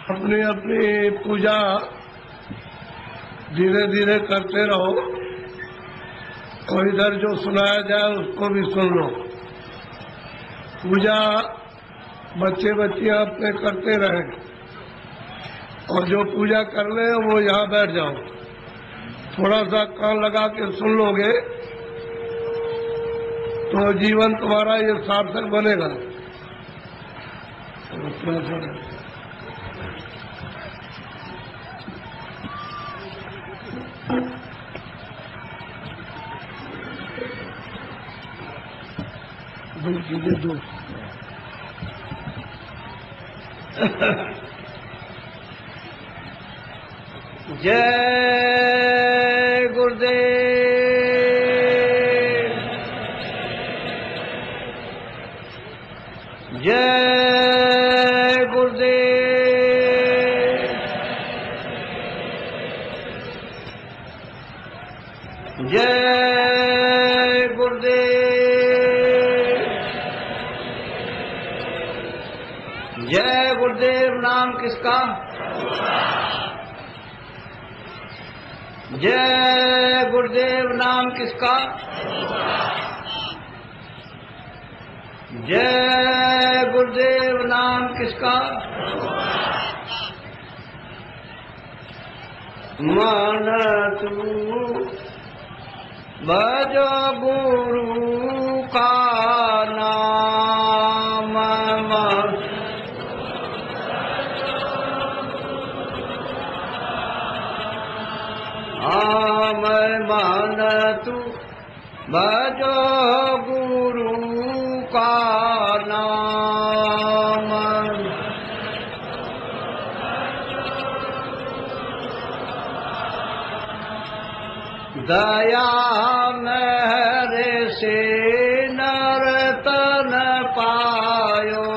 अपनी अपनी पूजा धीरे धीरे करते रहो और इधर जो सुनाया जाए उसको भी सुन लो। पूजा बच्चे बच्चियां अपने करते रहें और जो पूजा कर ले वो यहाँ बैठ जाओ। थोड़ा सा कान लगा के सुन लोगे तो जीवन तुम्हारा ये सार्थक बनेगा। दो जय गुरुदेव, जय गुरुदेव, जय गुरुदेव, जय गुरुदेव। नाम किसका? जय गुरुदेव। नाम किसका? जय गुरुदेव। नाम किसका? मन तू भजो गुरु का नाम, मन तू भजो गुरु का नाम। दया मेरे से नरतन पायो,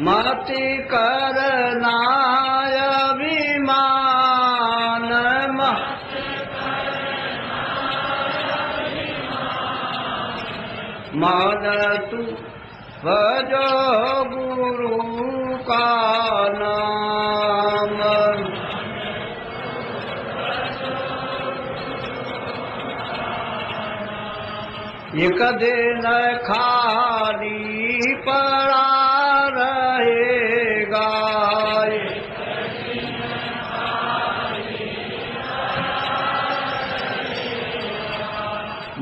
मति करना अभिमान, मन तू भजो गुरु का नाम। एक दिन खाली पड़ा रहेगा,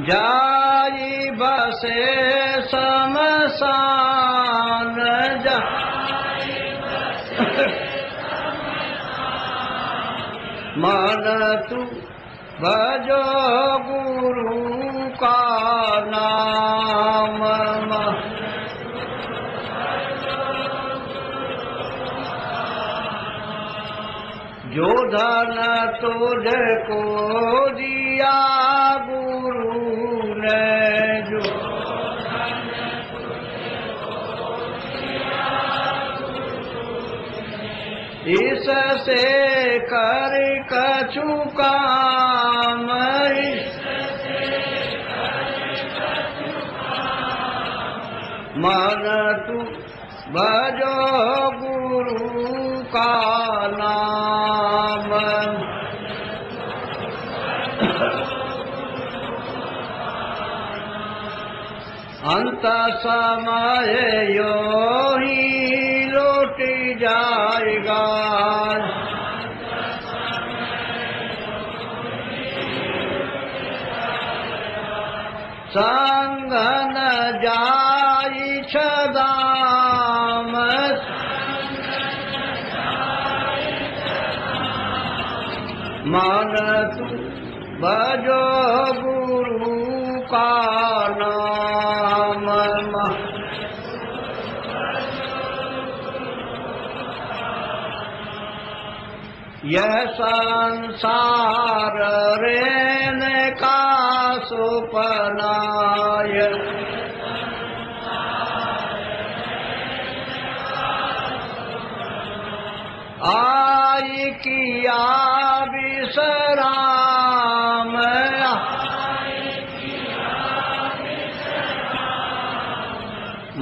जाई बसे शमशान, मन तू भजो गुरु का नाम। जो धन तुझको दिया गुरु ने, जो इससे कर कछु काम, मन तू भजो गुरु का नाम। अंत समय यो ही लौट जाएगा, संग न जाई छदाम, मन तू भजो गुरु का नाम। यह संसार रहने का सुपना, आई किया विश्राम,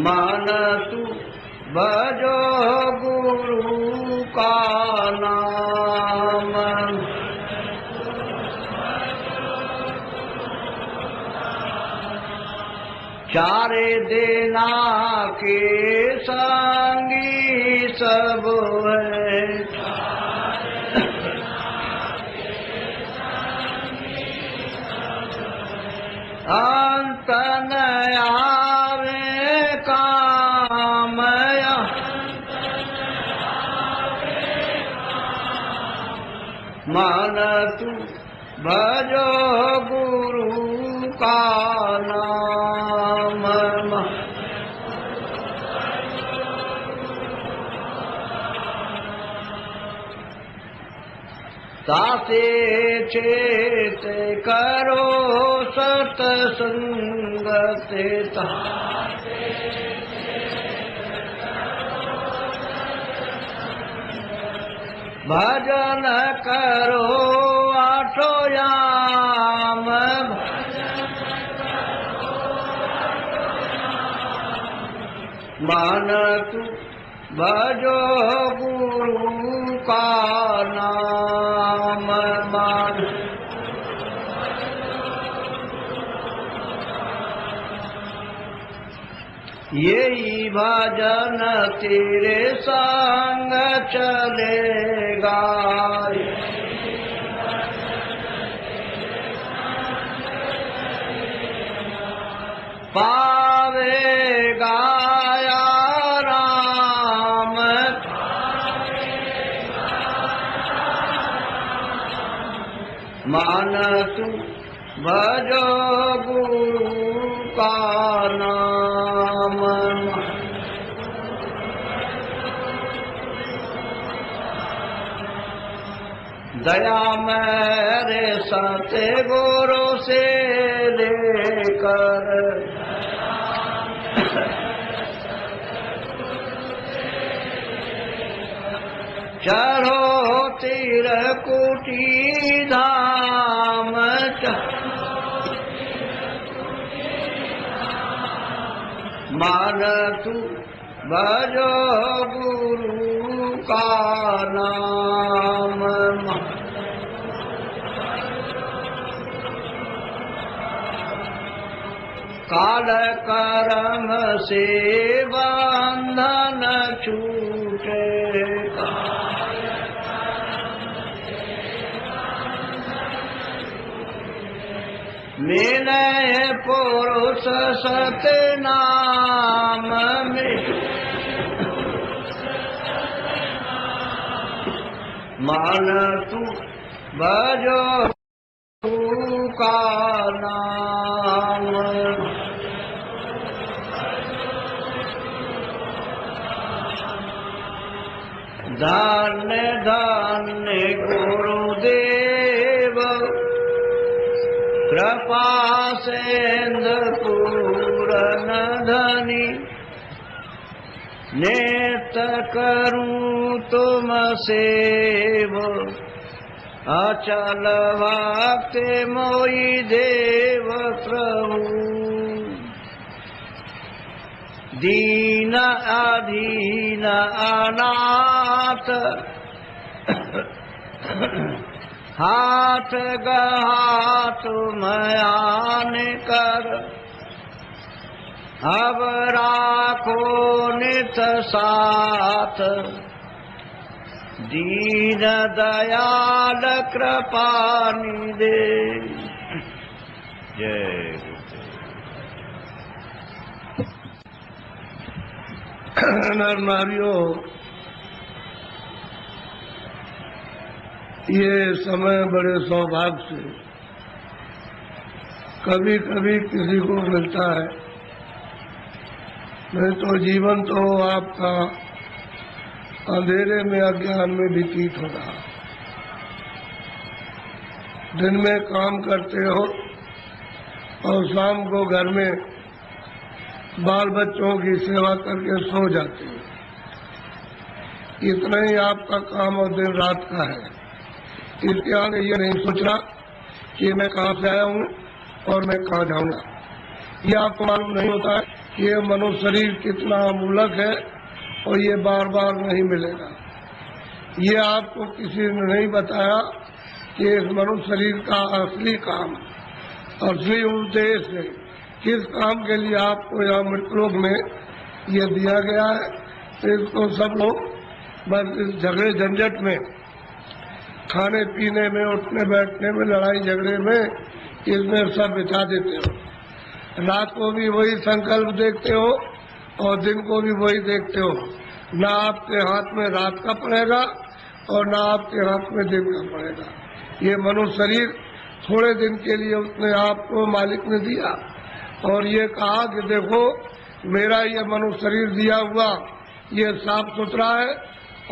मन तू भजो गुरु का नाम। चारे देना के संगी सब है, अंत न आवे काम, मन तू भजो गुरु का नाम। ताते चेत करो सतसंगत, भजन करो आठो याम, मन तू भजो गुरु का नाम। मान यही भजन तेरे संग चलेगा, पावेगा राम, मान तू भजो गुरु का नाम। दया मेरे सत्य गुरु से लेकर, चढ़ो तिरकुटी धाम, मान तू भजो गुरु का नाम। काल कर्म से बंधन छूटेगा, मिले पुरुष सतनाम में, मान तू भजो गुरु का नाम। धन्य धन्य गुरुदेव, कृपा सेंध पूरन धनी, नेत करूं तुम सेव, अचल भक्ति मोई देव प्रभु। दीन अधीन अनाथ, हाथ गहा तुम आन कर, अब राखो नित साथ, दीन दयाल कृपा निधे। जय नर नारियों, ये समय बड़े सौभाग्य से कभी कभी किसी को मिलता है, नहीं तो जीवन तो आपका अंधेरे में अज्ञान में व्यतीत हो रहा। दिन में काम करते हो और शाम को घर में बाल बच्चों की सेवा करके सो जाते हो। इतना ही आपका काम और दिन रात का है। इसके आगे ये नहीं सोचना कि मैं कहाँ से आया हूँ और मैं कहाँ जाऊँगा। ये आपको मालूम नहीं होता है कि ये मनुष्य शरीर कितना अमूलक है और ये बार बार नहीं मिलेगा। ये आपको किसी ने नहीं बताया कि इस मनुष्य शरीर का असली काम, असली उद्देश्य, किस काम के लिए आपको यहाँ मृतलोक में ये दिया गया है। इसको सब लोग बस इस झगड़े झंझट में, खाने पीने में, उठने बैठने में, लड़ाई झगड़े में, इसमें सब बिता देते हो। रात को भी वही संकल्प देखते हो और दिन को भी वही देखते हो। ना आपके हाथ में रात का पड़ेगा और ना आपके हाथ में दिन का पड़ेगा। ये मनुष्य शरीर थोड़े दिन के लिए उसने आपको मालिक ने दिया और ये कहा कि देखो मेरा ये मनुष्य शरीर दिया हुआ ये साफ सुथरा है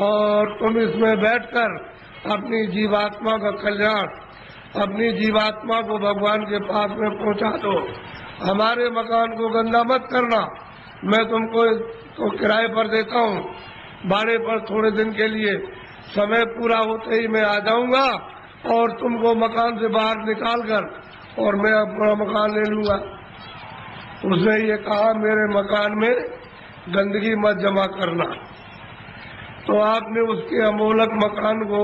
और तुम इसमें बैठकर अपनी जीवात्मा का कल्याण, अपनी जीवात्मा को भगवान के पास में पहुंचा दो। हमारे मकान को गंदा मत करना। मैं तुमको तो किराए पर देता हूँ, भाड़े पर थोड़े दिन के लिए। समय पूरा होते ही मैं आ जाऊंगा और तुमको मकान से बाहर निकाल कर और मैं अपना मकान ले लूंगा। उसने ये कहा मेरे मकान में गंदगी मत जमा करना। तो आपने उसके अमोलक मकान को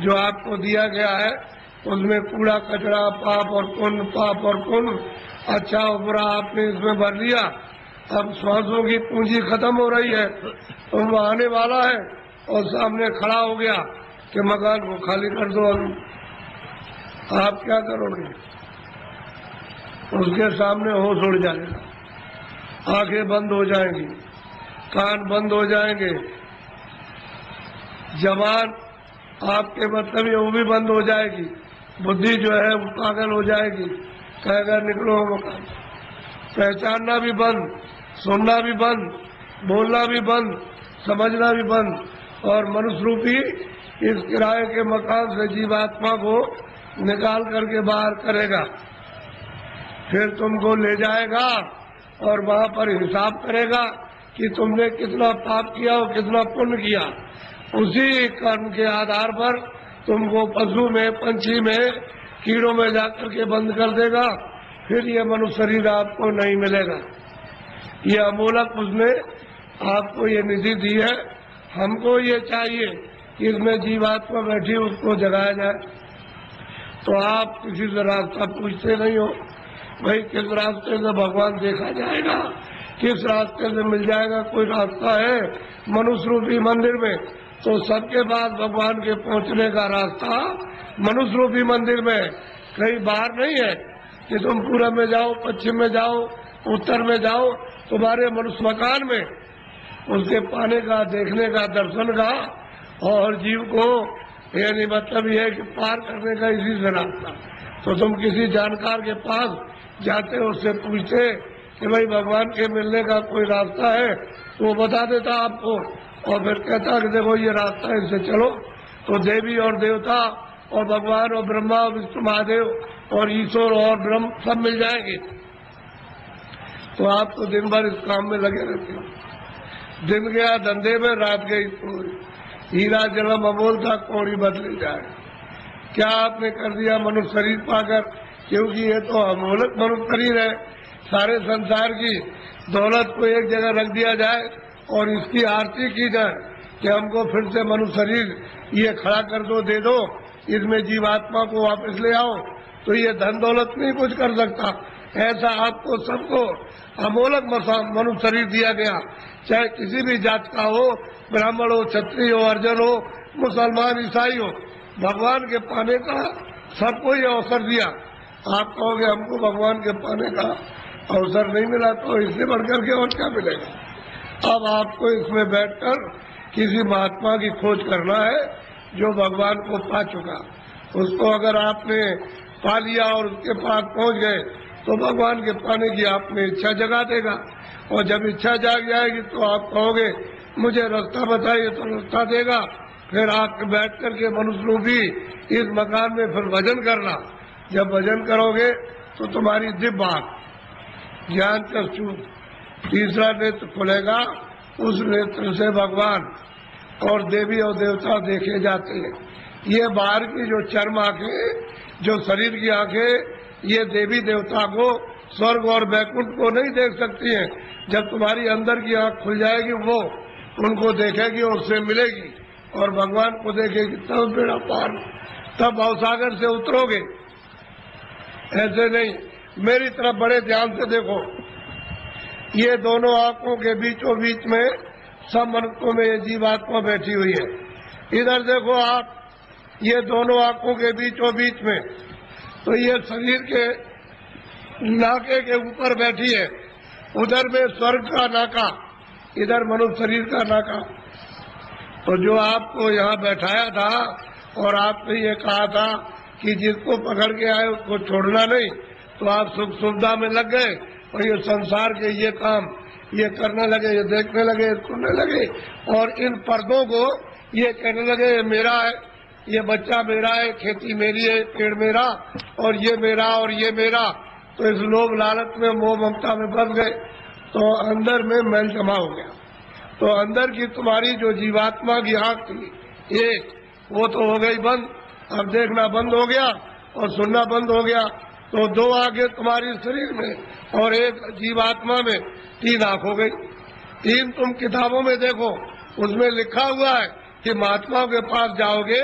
जो आपको दिया गया है उसमें कूड़ा कचरा, पाप और पुण्य, अच्छा और बुरा आपने इसमें भर लिया। अब श्वासों की पूंजी खत्म हो रही है तो वो आने वाला है और सामने खड़ा हो गया कि मकान को खाली कर दो। अभी आप क्या करोगे? उसके सामने होश उड़ जाएगा, आंखें बंद हो जाएंगी, कान बंद हो जाएंगे, जबान आपके मतलब वो भी बंद हो जाएगी, बुद्धि जो है वो पागल हो जाएगी, कहेगा निकलो मकान। पहचानना भी बंद, सुनना भी बंद, बोलना भी बंद, समझना भी बंद। और मनुष्य रूपी इस किराए के मकान से जीवात्मा को निकाल करके बाहर करेगा। फिर तुमको ले जाएगा और वहाँ पर हिसाब करेगा कि तुमने कितना पाप किया और कितना पुण्य किया। उसी कर्म के आधार पर तुमको पशु में, पंछी में, कीड़ों में जाकर के बंद कर देगा। फिर ये मनुष्य शरीर आपको नहीं मिलेगा। ये अमूलक उसने आपको ये निधि दी है। हमको ये चाहिए कि इसमें जीवात्मा बैठी उसको जगाया जाए। तो आप किसी से रास्ता पूछते नहीं हो, भाई किस रास्ते से भगवान देखा जाएगा, किस रास्ते से मिल जाएगा। कोई रास्ता है मनुष्य रूपी मंदिर में? तो सबके पास भगवान के पहुंचने का रास्ता मनुष्य रूपी मंदिर में, कहीं बाहर नहीं है कि तुम पूरब में जाओ, पश्चिम में जाओ, उत्तर में जाओ। तुम्हारे मनुष्य मकान में उसके पाने का, देखने का, दर्शन का और जीव को यानी मतलब ये है कि पार करने का इसी से रास्ता। तो तुम किसी जानकार के पास जाते, उससे पूछते कि भाई भगवान के मिलने का कोई रास्ता है, तो वो बता देता आपको और फिर कहता कि देखो ये रास्ता है, इससे चलो। तो देवी और देवता और भगवान और ब्रह्मा और विष्णु महादेव और ईश्वर और ब्रह्म सब मिल जाएंगे। तो आप तो दिन भर इस काम में लगे रहते हो। दिन गया धंधे में, रात गई पूरी। हीरा जलम अमोल था, कौड़ी बदली जाए। क्या आपने कर दिया मनुष्य शरीर पाकर? क्योंकि ये तो अमोलक मनुष्य शरीर है। सारे संसार की दौलत को एक जगह रख दिया जाए और इसकी आरती की जाए कि हमको फिर से मनुष्य शरीर ये खड़ा कर दो, दे दो, इसमें जीवात्मा को वापस ले आओ, तो ये धन दौलत नहीं कुछ कर सकता। ऐसा आपको सबको अमोलक मनुष्य शरीर दिया गया, चाहे किसी भी जात का हो, ब्राह्मण हो, क्षत्रिय हो, अर्जन हो, मुसलमान, ईसाई हो। भगवान के पाने का सबको ये अवसर दिया। आप कहोगे हमको भगवान के पाने का अवसर नहीं मिला, तो इससे बढ़कर के और क्या मिलेगा। अब आपको इसमें बैठकर किसी महात्मा की खोज करना है जो भगवान को पा चुका। उसको अगर आपने पा लिया और उसके पास पहुंच गए तो भगवान के पाने की आपने इच्छा जगा देगा। और जब इच्छा जाग जाएगी तो आप कहोगे मुझे रास्ता बताइए, तो रास्ता देगा। फिर आप बैठ करके मनुष्य रूपी इस मकान में फिर भजन करना। जब भजन करोगे तो तुम्हारी दिव्य आंख, ज्ञान चक्षु, तीसरा नेत्र खुलेगा, उस नेत्र से भगवान और देवी और देवता देखे जाते हैं। ये बाहर की जो चर्म आंखें, जो शरीर की आंखें, ये देवी देवता को, स्वर्ग और वैकुंठ को नहीं देख सकती हैं। जब तुम्हारी अंदर की आंख खुल जाएगी वो उनको देखेगी और उससे मिलेगी और भगवान को देखेगी, तब बेड़ा पार, तब भवसागर से उतरोगे। ऐसे नहीं, मेरी तरफ बड़े ध्यान से देखो। ये दोनों आंखों के बीचों बीच में सब मनुष्यों में ये जीवात्मा बैठी हुई है। इधर देखो आप, ये दोनों आंखों के बीचों बीच में, तो ये शरीर के नाके के ऊपर बैठी है। उधर में स्वर्ग का नाका, इधर मनुष्य शरीर का नाका। तो जो आपको यहाँ बैठाया था और आपने ये कहा था कि जिसको पकड़ के आए उसको छोड़ना नहीं, तो आप सुख सुविधा में लग गए और ये संसार के ये काम ये करने लगे, ये देखने लगे, सुनने लगे और इन पर्दों को ये कहने लगे ये मेरा है, ये बच्चा मेरा है, खेती मेरी है, पेड़ मेरा और ये मेरा और ये मेरा। तो इस लोभ लालच में, मोह ममता में फंस गए, तो अंदर में मैल जमा हो गया। तो अंदर की तुम्हारी जो जीवात्मा की आंख थी एक, वो तो हो गई बंद, अब देखना बंद हो गया और सुनना बंद हो गया। तो दो आंखें तुम्हारी शरीर में और एक जीवात्मा में, तीन आंख हो गई। तीन तुम किताबों में देखो, उसमें लिखा हुआ है कि महात्माओं के पास जाओगे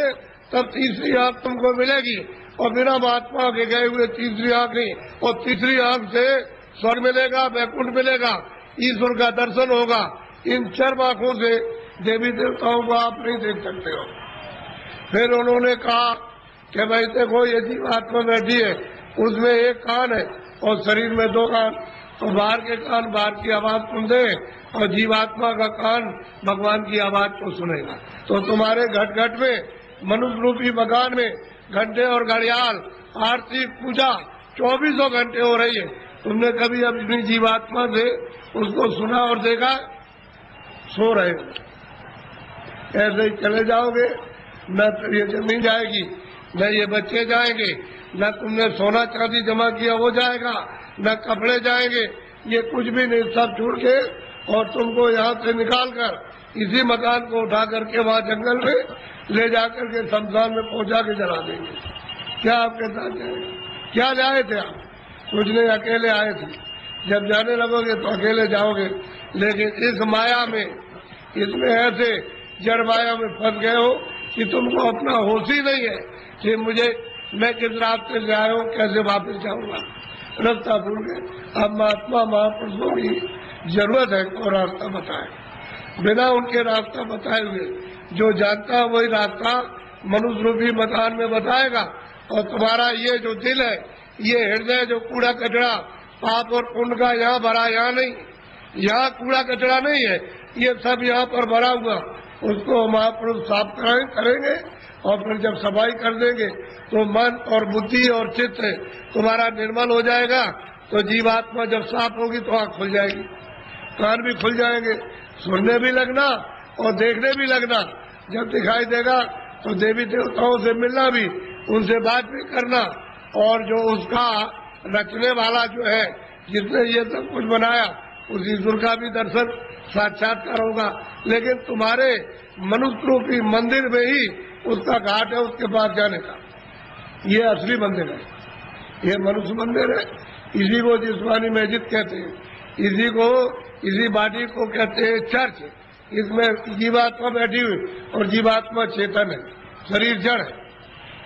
तब तीसरी आंख तुमको मिलेगी, और बिना महात्मा के गए हुए तीसरी आंख नहीं। और तीसरी आंख से स्वर्ग मिलेगा, वैकुंठ मिलेगा, ईश्वर का दर्शन होगा। इन चर्म आंखों से देवी देवताओं को आप नहीं देख सकते हो। फिर उन्होंने कहा कि भाई देखो ये जीवात्मा बैठी है, उसमें एक कान है और शरीर में दो कान, तो बाहर के कान बाहर की आवाज सुनते हैं और जीवात्मा का कान भगवान की आवाज को सुनेगा। तो तुम्हारे घट घट में, मनुष्य रूपी मकान में घंटे और घड़ियाल, आरती, पूजा 24 घंटे हो रही है। तुमने कभी अपनी जीवात्मा से उसको सुना और देखा? सो रहे हो, ऐसे ही चले जाओगे, न तो ये जमीन जाएगी, न ये बच्चे जाएंगे, न तुमने सोना चांदी जमा किया वो जाएगा, न कपड़े जाएंगे, ये कुछ भी नहीं, सब छोड़ के और तुमको यहाँ से निकाल कर इसी मकान को उठा करके वहाँ जंगल में ले जाकर के शमशान में पहुँचा के जला देंगे। क्या आपके साथ जाएंगे? क्या जाए थे आप? कुछ नहीं, अकेले आए थे। जब जाने लगोगे तो अकेले जाओगे, लेकिन इस माया में, इसमें ऐसे जड़ माया में फंस गए हो कि तुमको अपना होश ही नहीं है कि मैं किस रास्ते से आया हूँ, कैसे वापस जाऊंगा, रास्ता भूल गए। अब महात्मा महापुरुषों की जरूरत है को रास्ता बताए, बिना उनके रास्ता बताए हुए जो जानता है वही रास्ता मनुष्य रूपी मकान में बताएगा। और तुम्हारा ये जो दिल है, ये हृदय जो कूड़ा कचरा पाप और पुण्य का यहाँ भरा, यहाँ नहीं, यहाँ कूड़ा कचरा नहीं है, ये सब यहाँ पर भरा हुआ, उसको महापुरुष साफ करेंगे और फिर जब सफाई कर देंगे तो मन और बुद्धि और चित्त तुम्हारा निर्मल हो जाएगा। तो जीवात्मा जब साफ होगी तो आँख खुल जाएगी, कान भी खुल जाएंगे, सुनने भी लगना और देखने भी लगना। जब दिखाई देगा तो देवी देवताओं से मिलना भी, उनसे बात भी करना, और जो उसका रचने वाला जो है, जिसने ये सब कुछ बनाया, उस ईश्वर का भी दर्शन साक्षात्कार होगा। लेकिन तुम्हारे मनुष्य रूपी मंदिर में ही उसका घाट है, उसके पास जाने का। ये असली मंदिर है, ये मनुष्य मंदिर है। इसी को जिस्मानी मस्जिद कहते हैं, इसी बाटी को कहते हैं चर्च। इसमें जीवात्मा बैठी हुई और जीवात्मा चेतन है, शरीर जड़ है,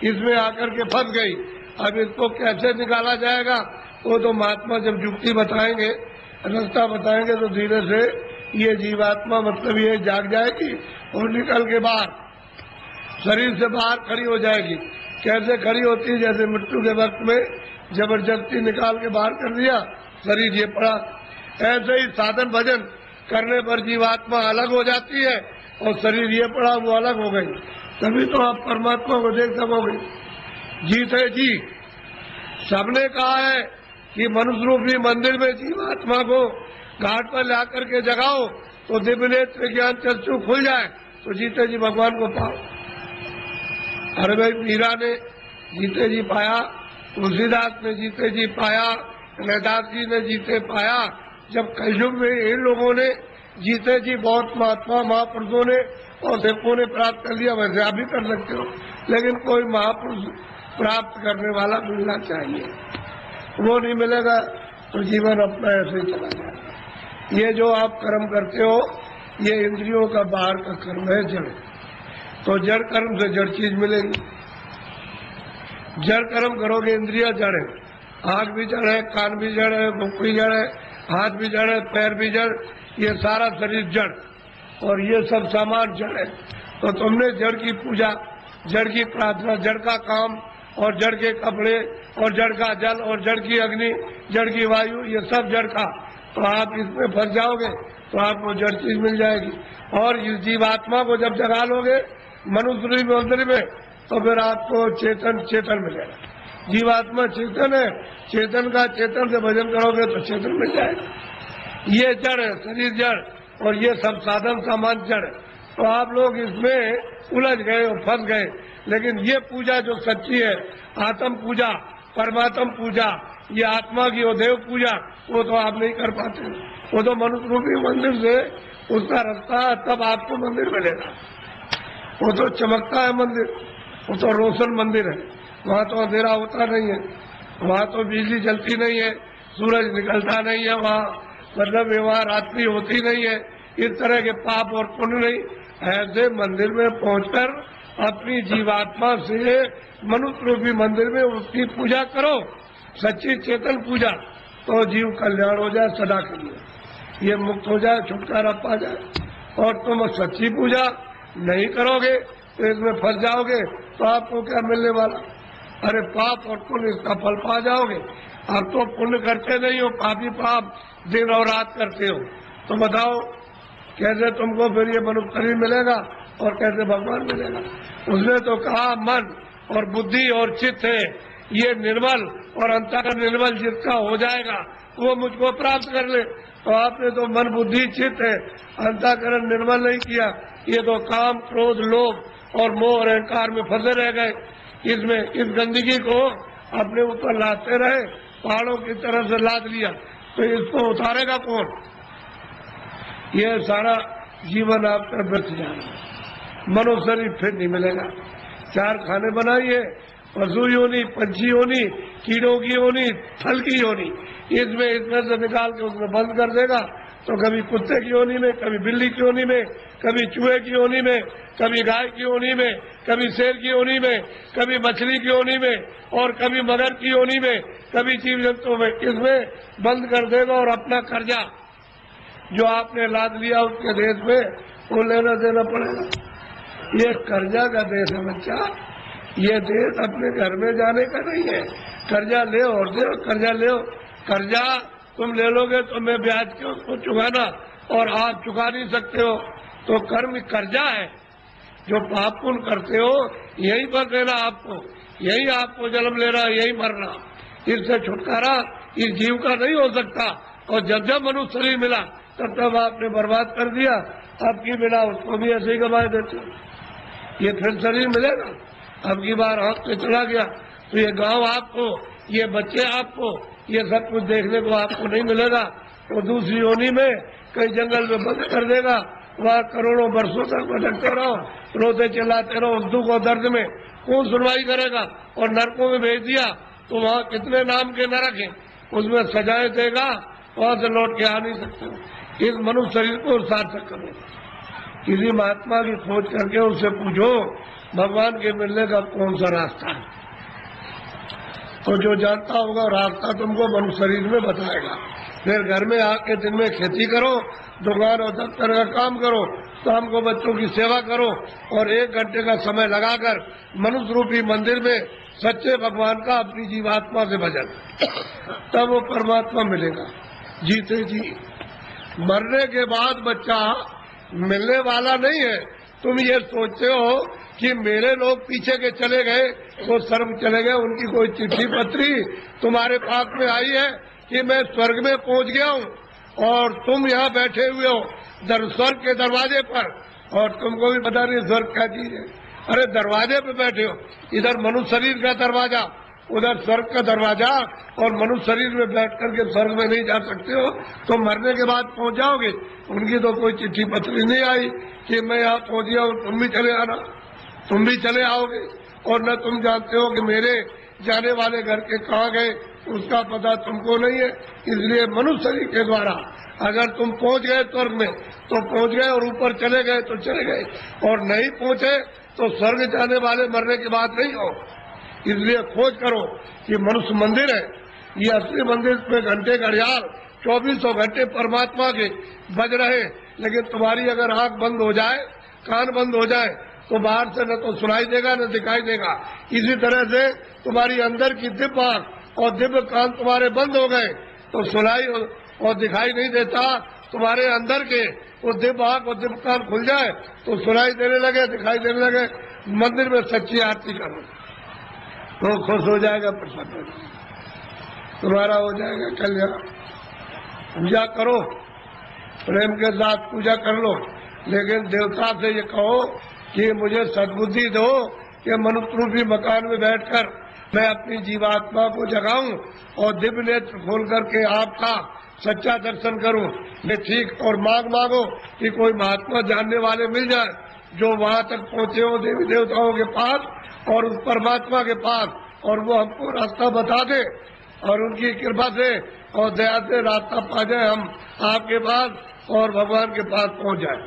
इसमें आकर के फंस गई। अब इसको कैसे निकाला जाएगा वो तो महात्मा जब युक्ति बताएंगे, रास्ता बताएंगे, तो धीरे से ये जीवात्मा मतलब ये जाग जाएगी और निकल के बाहर शरीर से बाहर खड़ी हो जाएगी। कैसे खड़ी होती है? जैसे मृत्यु के वक्त में जबरदस्ती निकाल के बाहर कर दिया, शरीर ये पड़ा। ऐसे ही साधन भजन करने पर जीवात्मा अलग हो जाती है और शरीर ये पड़ा वो अलग हो गई। तभी तो आप परमात्मा को देख सकोगे। जीत है जी, सबने कहा है कि मनुष्य रूपी मंदिर में जीवात्मा को घाट पर ला करके जगाओ तो दिव्य नेत्र ज्ञान चक्षु खुल जाए, तो जीते जी भगवान को पाओ। अरे भाई मीरा ने जीते जी पाया, तुलसीदास ने जीते जी पाया, रैदास जी ने जीते पाया। जब कलयुग में इन लोगों ने जीते जी बहुत महात्मा महापुरुषों ने और सेवकों ने प्राप्त कर लिया, वैसे आप भी कर सकते हो, लेकिन कोई महापुरुष प्राप्त करने वाला मिलना चाहिए। वो नहीं मिलेगा तो जीवन अपना ऐसे ही चला जाएगा। ये जो आप कर्म करते हो ये इंद्रियों का बाहर का कर्म है, जड़। तो जड़ कर्म से जड़ चीज मिलेगी। जड़ कर्म करोगे इंद्रिया जड़ है, आँख भी जड़ है, कान भी जड़ है, मुख भी जड़ है, हाथ भी जड़ है, पैर भी जड़, ये सारा शरीर जड़ और ये सब सामान जड़ है। तो तुमने जड़ की पूजा, जड़ की प्रार्थना, जड़ का काम और जड़ के कपड़े और जड़ का जल और जड़ की अग्नि, जड़ की वायु, ये सब जड़ का, तो आप इसमें फंस जाओगे तो आपको जड़ चीज मिल जाएगी। और इस जीवात्मा को जब जगा लोगे मनुष्य मंदिर में तो फिर आपको चेतन चेतन मिलेगा। जीवात्मा चेतन है, चेतन का चेतन से भजन करोगे तो चेतन मिल जाएगा। ये जड़ है, शरीर जड़ और ये सब साधन सामान जड़ है। तो आप लोग इसमें उलझ गए और फंस गए। लेकिन ये पूजा जो सच्ची है, आत्म पूजा, परमात्म पूजा, ये आत्मा की और देव पूजा, वो तो आप नहीं कर पाते। वो तो मनुष्य रूपी मंदिर से उसका रास्ता, तब आपको मंदिर मिलेगा। वो तो चमकता है मंदिर, वो तो रोशन मंदिर है, वहाँ तो अंधेरा होता नहीं है, वहाँ तो बिजली जलती नहीं है, सूरज निकलता नहीं है, वहाँ मतलब वहाँ रात्रि होती नहीं है, इस तरह के पाप और पुण्य नहीं। ऐसे मंदिर में पहुंचकर अपनी जीवात्मा से मनुष्य रूपी मंदिर में उसकी पूजा करो, सच्ची चेतन पूजा, तो जीव कल्याण हो जाए सदा के लिए, ये मुक्त हो जाए, छुटकारा पा जाए। और तुम सच्ची पूजा नहीं करोगे तो इसमें फंस जाओगे, तो आपको क्या मिलने वाला? अरे पाप और पुण्य इसका फल पा जाओगे। आप तो पुण्य करते नहीं हो, पापी पाप दिन और रात करते हो, तो बताओ कैसे तुमको फिर ये मनुष्य शरीर मिलेगा और कैसे भगवान मिलेगा? उसने तो कहा मन और बुद्धि और चित्त है ये निर्मल, और अंतःकरण निर्मल जिसका हो जाएगा वो मुझको प्राप्त कर ले। तो आपने तो मन बुद्धि चित्त है, अंतःकरण निर्मल नहीं किया, ये तो काम क्रोध लोभ और मोह और अहंकार में फंसे रह गए। इसमें इस गंदगी को अपने ऊपर लाते रहे, पहाड़ों की तरफ से लाद लिया, तो इसको उतारेगा कौन? ये सारा जीवन आपका व्यर्थ जाएगा, मनुष्य शरीर फिर नहीं मिलेगा। चार खाने बनाइए, पशु योनि, पंछी योनि, कीड़ों की योनि, फल की योनि, इसमें से निकाल के उसमें बंद कर देगा, तो कभी कुत्ते की योनि में, कभी बिल्ली की योनि में, कभी चूहे की योनि में, कभी गाय की योनि में, कभी शेर की योनि में, कभी मछली की योनि में, और कभी मगर की योनि में, कभी जीव जंतुओं में, इसमें बंद कर देगा। और अपना कर्जा जो आपने लाद लिया उसके देश में, वो लेना देना पड़ेगा। ये कर्जा का देश है बच्चा, ये देश अपने घर में जाने का नहीं है। कर्जा ले और दे, कर्जा ले, कर्जा तुम ले लोगे तो मैं ब्याज के उसको चुकाना, और आप चुका नहीं सकते हो, तो कर्म कर्जा है। जो पाप पुण्य करते हो यही पर रहना आपको, यही आपको जन्म लेना, यही मरना, इससे छुटकारा इस जीव का नहीं हो सकता। और जब जब मनुष्य शरीर मिला तब तब आपने बर्बाद कर दिया, अब की बिना उसको भी ऐसे ही गवाए देते। ये फिर शरीर मिलेगा, अब की बार हाथ से चला गया तो ये गांव आपको, ये बच्चे आपको, ये सब कुछ देखने को आपको नहीं मिलेगा। तो दूसरी योनि में कई जंगल में बंद कर देगा, वहाँ करोड़ों वर्षों तक भटकते रहो, रोते चिल्लाते रहो, दुख और दर्द में, कौन सुनवाई करेगा? और नरकों में भेज दिया तो वहाँ कितने नाम के नरक हैं, उसमें सजाएं देगा, वहाँ से लौट के आ नहीं सकते। इस मनुष्य शरीर को सार्थक करो, किसी महात्मा की खोज करके उससे पूछो भगवान के मिलने का कौन सा रास्ता है, तो जो जानता होगा रास्ता तुमको मनुष्य शरीर में बताएगा। फिर घर में आके दिन में खेती करो, दुकान और दफ्तर का काम करो, शाम को बच्चों की सेवा करो, और 1 घंटे का समय लगाकर मनुष्य रूपी मंदिर में सच्चे भगवान का अपनी जीवात्मा से भजन, तब वो परमात्मा मिलेगा जीते जी। मरने के बाद बच्चा मिलने वाला नहीं है। तुम ये सोचते हो कि मेरे लोग पीछे के चले गए, वो स्वर्ग चले गए, उनकी कोई चिट्ठी पत्री तुम्हारे पास में आई है कि मैं स्वर्ग में पहुंच गया हूँ, और तुम यहाँ बैठे हुए हो स्वर्ग के दरवाजे पर, और तुमको भी पता नहीं स्वर्ग क्या चीज है। अरे दरवाजे पे बैठे हो, इधर मनुष्य शरीर का दरवाजा, उधर स्वर्ग का दरवाजा, और मनुष्य शरीर में बैठ करके स्वर्ग में नहीं जा सकते हो तो मरने के बाद पहुंच जाओगे। उनकी तो कोई चिट्ठी पत्री नहीं आई कि मैं यहाँ पहुंच गया हूँ, तुम भी चले आना, तुम भी चले आओगे। और न तुम जानते हो कि मेरे जाने वाले घर के कहाँ गए, उसका पता तुमको नहीं है। इसलिए मनुष्य शरीर के द्वारा अगर तुम पहुंच गए स्वर्ग में तो पहुंच गए, और ऊपर चले गए तो चले गए, और नहीं पहुंचे तो स्वर्ग जाने वाले मरने की बात नहीं हो। इसलिए खोज करो कि मनुष्य मंदिर है, ये असली मंदिर पे घंटे घड़ियाल 2400 घंटे परमात्मा के बज रहे। लेकिन तुम्हारी अगर आंख बंद हो जाए, कान बंद हो जाए, तो बाहर से न तो सुनाई देगा न दिखाई देगा। इसी तरह से तुम्हारी अंदर की दिव्य आंख और दिव्य कान तुम्हारे बंद हो गए तो सुनाई और दिखाई नहीं देता। तुम्हारे अंदर के वो दिव्य आंख और दिव्य कान खुल जाए तो सुनाई देने लगे, दिखाई देने लगे। मंदिर में सच्ची आरती करो तो खुश हो जाएगा, प्रसन्न तुम्हारा हो जाएगा कल्याण। पूजा करो, प्रेम के साथ पूजा कर लो, लेकिन देवता से ये कहो कि मुझे सद्बुद्धि दो कि मनुष्य रूपी मकान में बैठकर मैं अपनी जीवात्मा को जगाऊं और दिव्य नेत्र खोल करके आपका सच्चा दर्शन करूं। ये ठीक, और मांगो कि कोई महात्मा जानने वाले मिल जाए जो वहां तक पहुंचे हो देवी देवताओं के पास और उस परमात्मा के पास, और वो हमको रास्ता बता दे, और उनकी कृपा से और दया से रास्ता पा जाए हम आपके पास और भगवान के पास पहुंच जाए।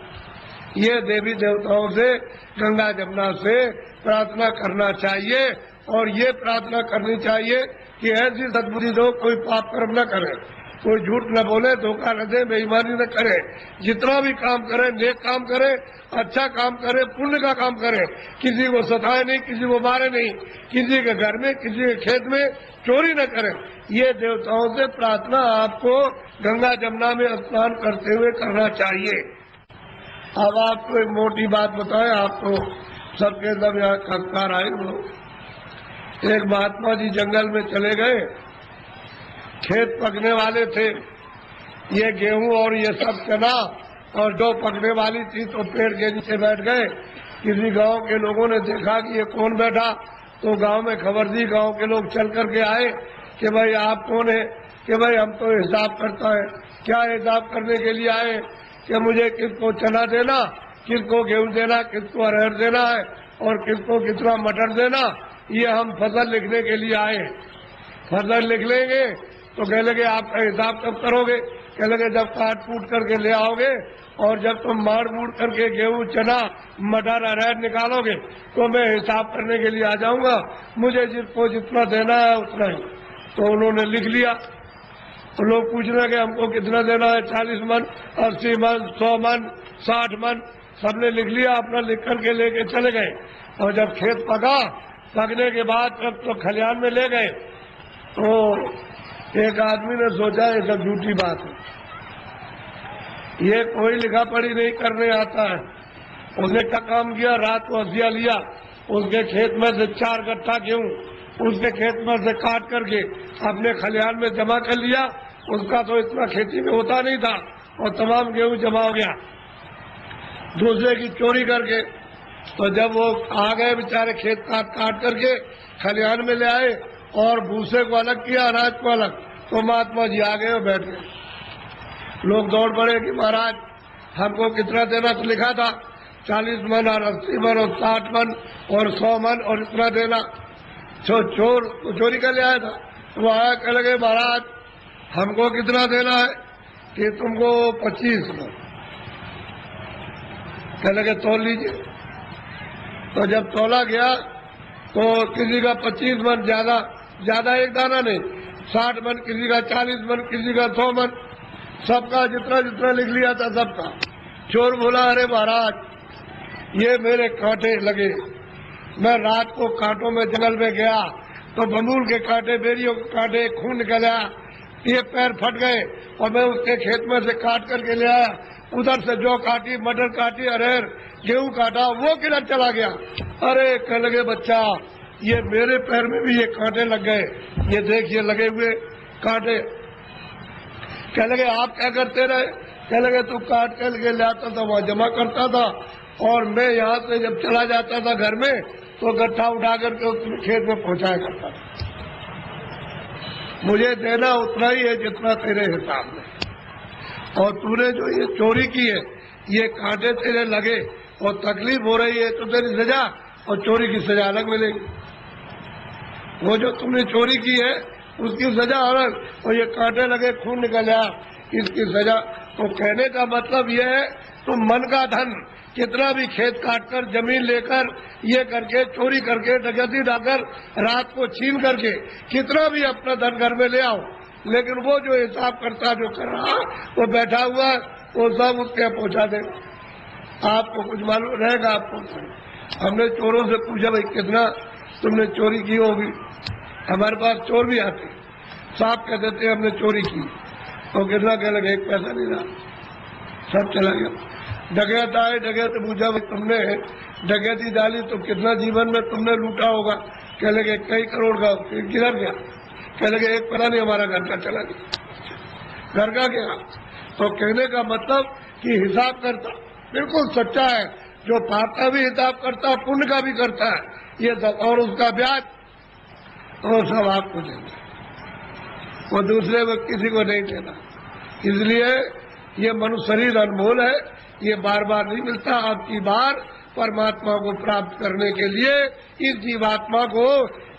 ये देवी देवताओं से, गंगा जमुना से प्रार्थना करना चाहिए, और ये प्रार्थना करनी चाहिए कि ऐसी सद्बुद्धि दो कोई पाप कर्म न करे, कोई झूठ न बोले, धोखा न दे, बेईमानी न करे, जितना भी काम करे नेक काम करे, अच्छा काम करे, पुण्य का काम करे, किसी को सताए नहीं, किसी को मारे नहीं, किसी के घर में, किसी के खेत में चोरी न करे। ये देवताओं से प्रार्थना आपको गंगा जमुना में स्नान करते हुए करना चाहिए। अब आपको एक मोटी बात बताएं, आपको सबके सब यहाँ संस्कार आए लोग। एक महात्मा जी जंगल में चले गए, खेत पकने वाले थे, ये गेहूं और ये सब चना और जो पकने वाली थी तो पेड़ के नीचे बैठ गए। किसी गांव के लोगों ने देखा कि ये कौन बैठा, तो गांव में खबर दी, गांव के लोग चल करके आए कि भाई आप कौन है, कि भाई हम तो हिसाब करता है। क्या हिसाब करने के लिए आए, कि मुझे किसको चना देना, किसको गेहूं देना, किसको अरहर देना है और किसको कितना मटर देना, ये हम फसल लिखने के लिए आए। फसल लिख लेंगे तो कह लगे आपका हिसाब कब करोगे, कह लगे जब काट कूट करके ले आओगे, और जब तुम मार मूड करके गेहूं चना मटर अरहर निकालोगे तो मैं हिसाब करने के लिए आ जाऊंगा, मुझे जिसको जितना देना है उतना ही। तो उन्होंने लिख लिया। तो लोग पूछ रहे कि हमको कितना देना है, 40 मन, 80 मन, 100 मन, 60 मन, सबने लिख लिया। अपना लिख करके लेके चले गए, और जब खेत पका, पकने के बाद जब तो खलिहान में ले गए तो एक आदमी ने सोचा ये सब झूठी बात है, ये कोई लिखा पढ़ी नहीं करने आता है। उसने क्या काम किया, रात को हसिया लिया, उसके खेत में से 4 गट्ठा गेहूं उसके खेत में से काट करके अपने खलिहान में जमा कर लिया। उसका तो इतना खेती में होता नहीं था, और तमाम गेहूं जमा हो गया दूसरे की चोरी करके। तो जब वो आ गए बेचारे खेत काट करके खलिहान में ले आए और भूसे को अलग किया, अनाज को अलग, तो महात्मा जी आ गए और बैठ गए। लोग दौड़ पड़े कि महाराज हमको कितना देना, तो लिखा था 40 मन और 80 मन और 60 मन और 100 मन और इतना देना। चोर चोरी कर ले आया था, तो वो आया, कह लगे महाराज हमको कितना देना है, कि तुमको 25 मन। कह लगे तोल लीजिए। तो जब तोला गया तो किसी का 25 मन, ज्यादा एक दाना नहीं, 60 मन, किसी का 40 मन, किसी का 100 मन, सबका जितना जितना लिख लिया था सबका। चोर बोला अरे महाराज ये मेरे कांटे लगे, मैं रात को कांटों में जंगल में गया तो बबूल के कांटे, बेरियों के कांटे, खून निकल आया, ये पैर फट गए, और मैं उसके खेत में से काट करके ले आया। उधर से जो काटी, मटर काटी, अरहर गेहूं काटा, वो किधर चला गया। अरे कह लगे बच्चा ये मेरे पैर में भी ये कांटे लग गए, ये देखिए लगे हुए कांटे। कह लगे आप क्या करते रहे, कह लगे तू काट कर के ले आता था, वहाँ जमा करता था, और मैं यहाँ से जब चला जाता था घर में तो गट्ठा उठा करके उस खेत में पहुंचाया करता था। मुझे देना उतना ही है जितना तेरे हिसाब में, और तूने जो ये चोरी की है, ये कांटे तेरे लगे और तकलीफ हो रही है तो तेरी सजा और चोरी की सजा अलग मिलेगी। वो जो तुमने चोरी की है उसकी सजा अलग, और ये कांटे लगे खून निकल आया इसकी सजा। तो कहने का मतलब यह है तुम मन का धन कितना भी खेत काटकर जमीन लेकर ये करके चोरी करके डकैती डालकर रात को छीन करके कितना भी अपना धन घर में ले आओ, लेकिन वो जो हिसाब करता जो कर रहा वो बैठा हुआ वो सब उसके पहुंचा दे। आपको कुछ मालूम रहेगा आपको। हमने चोरों से पूछा भाई कितना तुमने चोरी की होगी, हमारे पास चोर भी आते साफ कह देते हमने चोरी की, तो कितना कह लगे एक पैसा नहीं रहा, सब चला गया। डकैत आए, डकैत पूछा भाई तुमने डकैती डाली तो कितना जीवन में तुमने लूटा होगा, कह लगे कई करोड़ का, किधर गया, कह लगे एक पता नहीं हमारा घर का चला गया। घर का क्या? तो कहने का मतलब कि हिसाब करता बिल्कुल सच्चा है, जो पाप का भी हिसाब करता पुण्य का भी करता है, ये सब, और उसका ब्याज तो सब आपको देना, वो दूसरे को किसी को नहीं देना। इसलिए ये मनुष्य शरीर अनमोल है, ये बार बार नहीं मिलता। आपकी बार परमात्मा को प्राप्त करने के लिए इस जीवात्मा को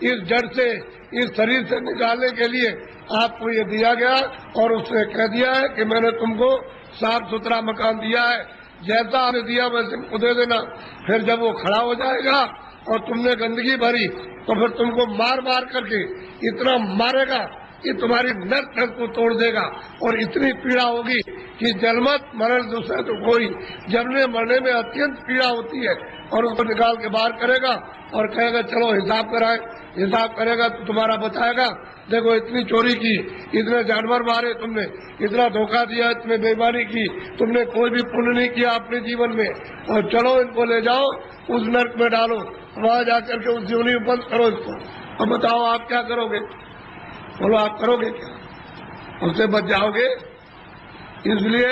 इस जड़ से इस शरीर से निकालने के लिए आपको ये दिया गया, और उसने कह दिया है कि मैंने तुमको साफ सुथरा मकान दिया है, जैसा आपने दिया वैसे तुमको दे देना। फिर जब वो खड़ा हो जाएगा और तुमने गंदगी भरी तो फिर तुमको मार मार करके इतना मारेगा कि तुम्हारी नस को तोड़ देगा, और इतनी पीड़ा होगी कि जन्मत मरण दूसरा तो कोई, जमने मरने में अत्यंत पीड़ा होती है। और उसको निकाल के बाहर करेगा और कहेगा चलो हिसाब कराए। हिसाब करेगा तो तुम्हारा बताएगा देखो इतनी चोरी की, इतने जानवर मारे तुमने, इतना धोखा दिया, इतने बेईमानी की, तुमने कोई भी पुण्य नहीं किया अपने जीवन में, और चलो इनको ले जाओ उस नर्क में डालो, वहां जाकर के उस जीवनी में बंद करो इसको। अब बताओ आप क्या करोगे? बोलो आप करोगे क्या? उससे बच जाओगे? इसलिए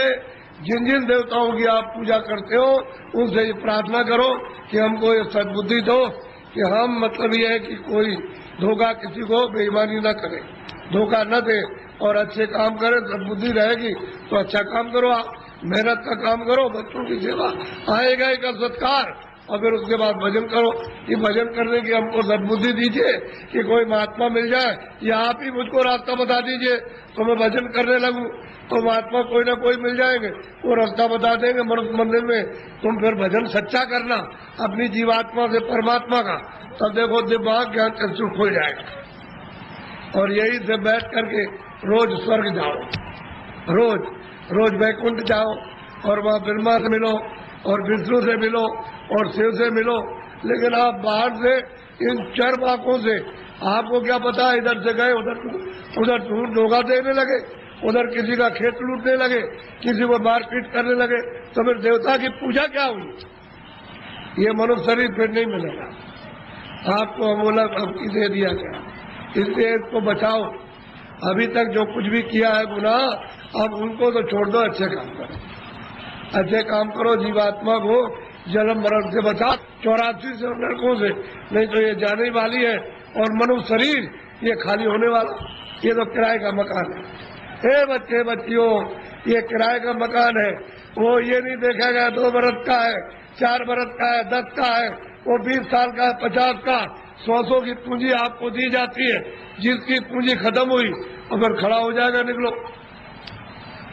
जिन जिन देवताओं की आप पूजा करते हो उनसे ये प्रार्थना करो कि हमको ये सद्बुद्धि दो कि हम मतलब ये है कि कोई धोखा किसी को बेईमानी न करे, धोखा न दे और अच्छे काम करे। सद्बुद्धि रहेगी तो अच्छा काम करो, आप मेहनत का काम करो, बच्चों की सेवा, आएगा एक सत्कार, और फिर उसके बाद भजन करो। कि भजन करने की हमको सद्बुद्धि दीजिए कि कोई महात्मा मिल जाए, या आप ही मुझको रास्ता बता दीजिए तो मैं भजन करने लगूं, तो महात्मा कोई ना कोई मिल जाएंगे, वो रास्ता बता देंगे मनुष्य मंदिर में। तुम फिर भजन सच्चा करना अपनी जीवात्मा से परमात्मा का, तब देखो दिमाग ज्ञान चक्षु खुल जाएगा। और यही से बैठ करके रोज स्वर्ग जाओ, रोज रोज वैकुंठ जाओ, और वहाँ ब्रह्मा से मिलो और विष्णु से मिलो और शिव से मिलो। लेकिन आप बाहर से इन चर आंखों से आपको क्या पता है, इधर से गए उधर धोखा देने लगे, उधर किसी का खेत लूटने लगे, किसी को मारपीट करने लगे, तो फिर देवता की पूजा क्या हुई? ये मनुष्य शरीर फिर नहीं मिलेगा आपको, अमोलक अबकी दे दिया गया। इसलिए इसको बचाओ। अभी तक जो कुछ भी किया है गुनाह, अब उनको तो छोड़ दो, अच्छे काम करो, अच्छे काम करो, जीवात्मा को जन्म मरण से बचा, 84 से नरकों से, नहीं तो ये जाने वाली है। और मनुष्य शरीर ये खाली होने वाला, ये तो किराए का मकान है। हे बच्चे बच्चियों, ये किराए का मकान है, वो ये नहीं देखा गया 2 बरस का है, 4 बरस का है, 10 का है, वो 20 साल का है, 50 का, 100 की पूंजी आपको दी जाती है। जिसकी पूंजी खत्म हुई और फिर खड़ा हो जाएगा, निकलो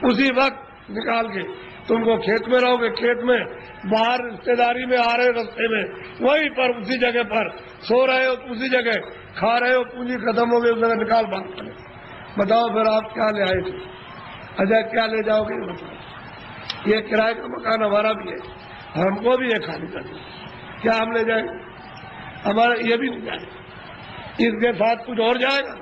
उसी वक्त निकाल के। तुमको खेत में रहोगे, खेत में, बाहर रिश्तेदारी में आ रहे हो, रास्ते में, वहीं पर उसी जगह पर सो रहे हो, उसी जगह खा रहे हो, पूंजी खत्म हो गई, उस जगह निकाल बात करें। बताओ फिर आप क्या ले आए थे? अच्छा क्या ले जाओगे? बताओ। ये किराए का मकान हमारा भी है, हमको भी है खाली करना, क्या हम ले जाएंगे? हमारा ये भी नहीं जाएगा, इसके साथ कुछ और जाएगा,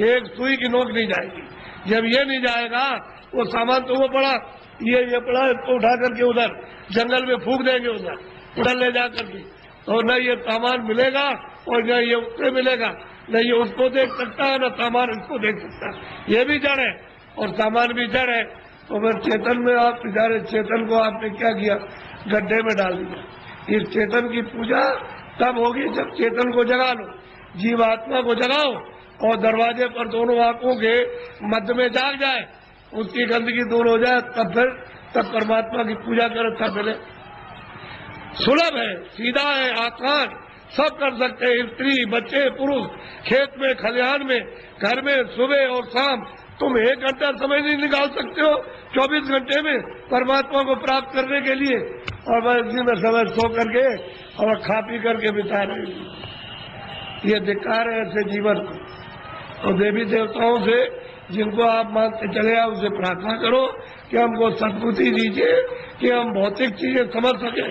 एक सुई की नोक नहीं जाएगी। जब ये नहीं जाएगा, वो सामान तो वो पड़ा, ये पड़ा, इसको उठा करके उधर जंगल में फूंक देंगे, उधर ले जा करके, तो न ये सामान मिलेगा और न ये उससे मिलेगा, न ये उसको देख सकता है, न सामान इसको देख सकता है। ये भी जड़ है और सामान भी जड़ है, तो फिर चेतन में आप बेचारे चेतन को आपने क्या किया, गड्ढे में डाल दिया। इस चेतन की पूजा तब होगी जब चेतन को जगा लो, जीवात्मा को जगाओ और दरवाजे पर दोनों आंखों के मध्य में जाग जाए, उसकी गंदगी दूर हो जाए, तब परमात्मा की पूजा करो। तब मिले सुलभ है, सीधा है, आसान, सब कर सकते हैं, स्त्री बच्चे पुरुष, खेत में खलिहान में घर में सुबह और शाम। तुम 1 घंटा समय नहीं निकाल सकते हो 24 घंटे में परमात्मा को प्राप्त करने के लिए, और बस इसी में समय सो करके और खा पी करके बिता रहे हैं। ये धिक्कार है ऐसे जीवन को। तो देवी देवताओं से जिनको आप मानते चले आओ उसे प्रार्थना करो कि हमको सद्बुद्धि दीजिए कि हम भौतिक चीजें समझ सके,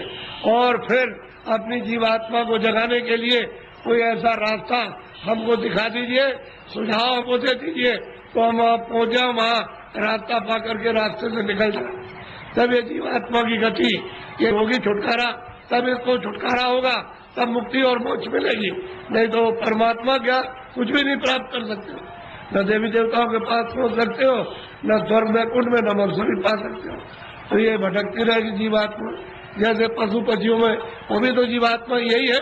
और फिर अपनी जीवात्मा को जगाने के लिए कोई ऐसा रास्ता हमको दिखा दीजिए, सुझाव हमको दे दीजिए, तो हम पहुंच जाए वहाँ, रास्ता पा करके रास्ते से निकल जाए। तब ये जीवात्मा की गति ये होगी छुटकारा, तब इसको छुटकारा होगा, तब मुक्ति और मोक्ष मिलेगी। नहीं तो परमात्मा क्या कुछ भी नहीं प्राप्त कर सकते हो, न देवी देवताओं के पास पहुंच सकते हो, न स्वर्ग में कुंड में, न मनुष्य पा सकते हो। तो ये भटकती रहेगी जीवात्मा, जैसे पशु पक्षियों में वो भी तो जीवात्मा यही है,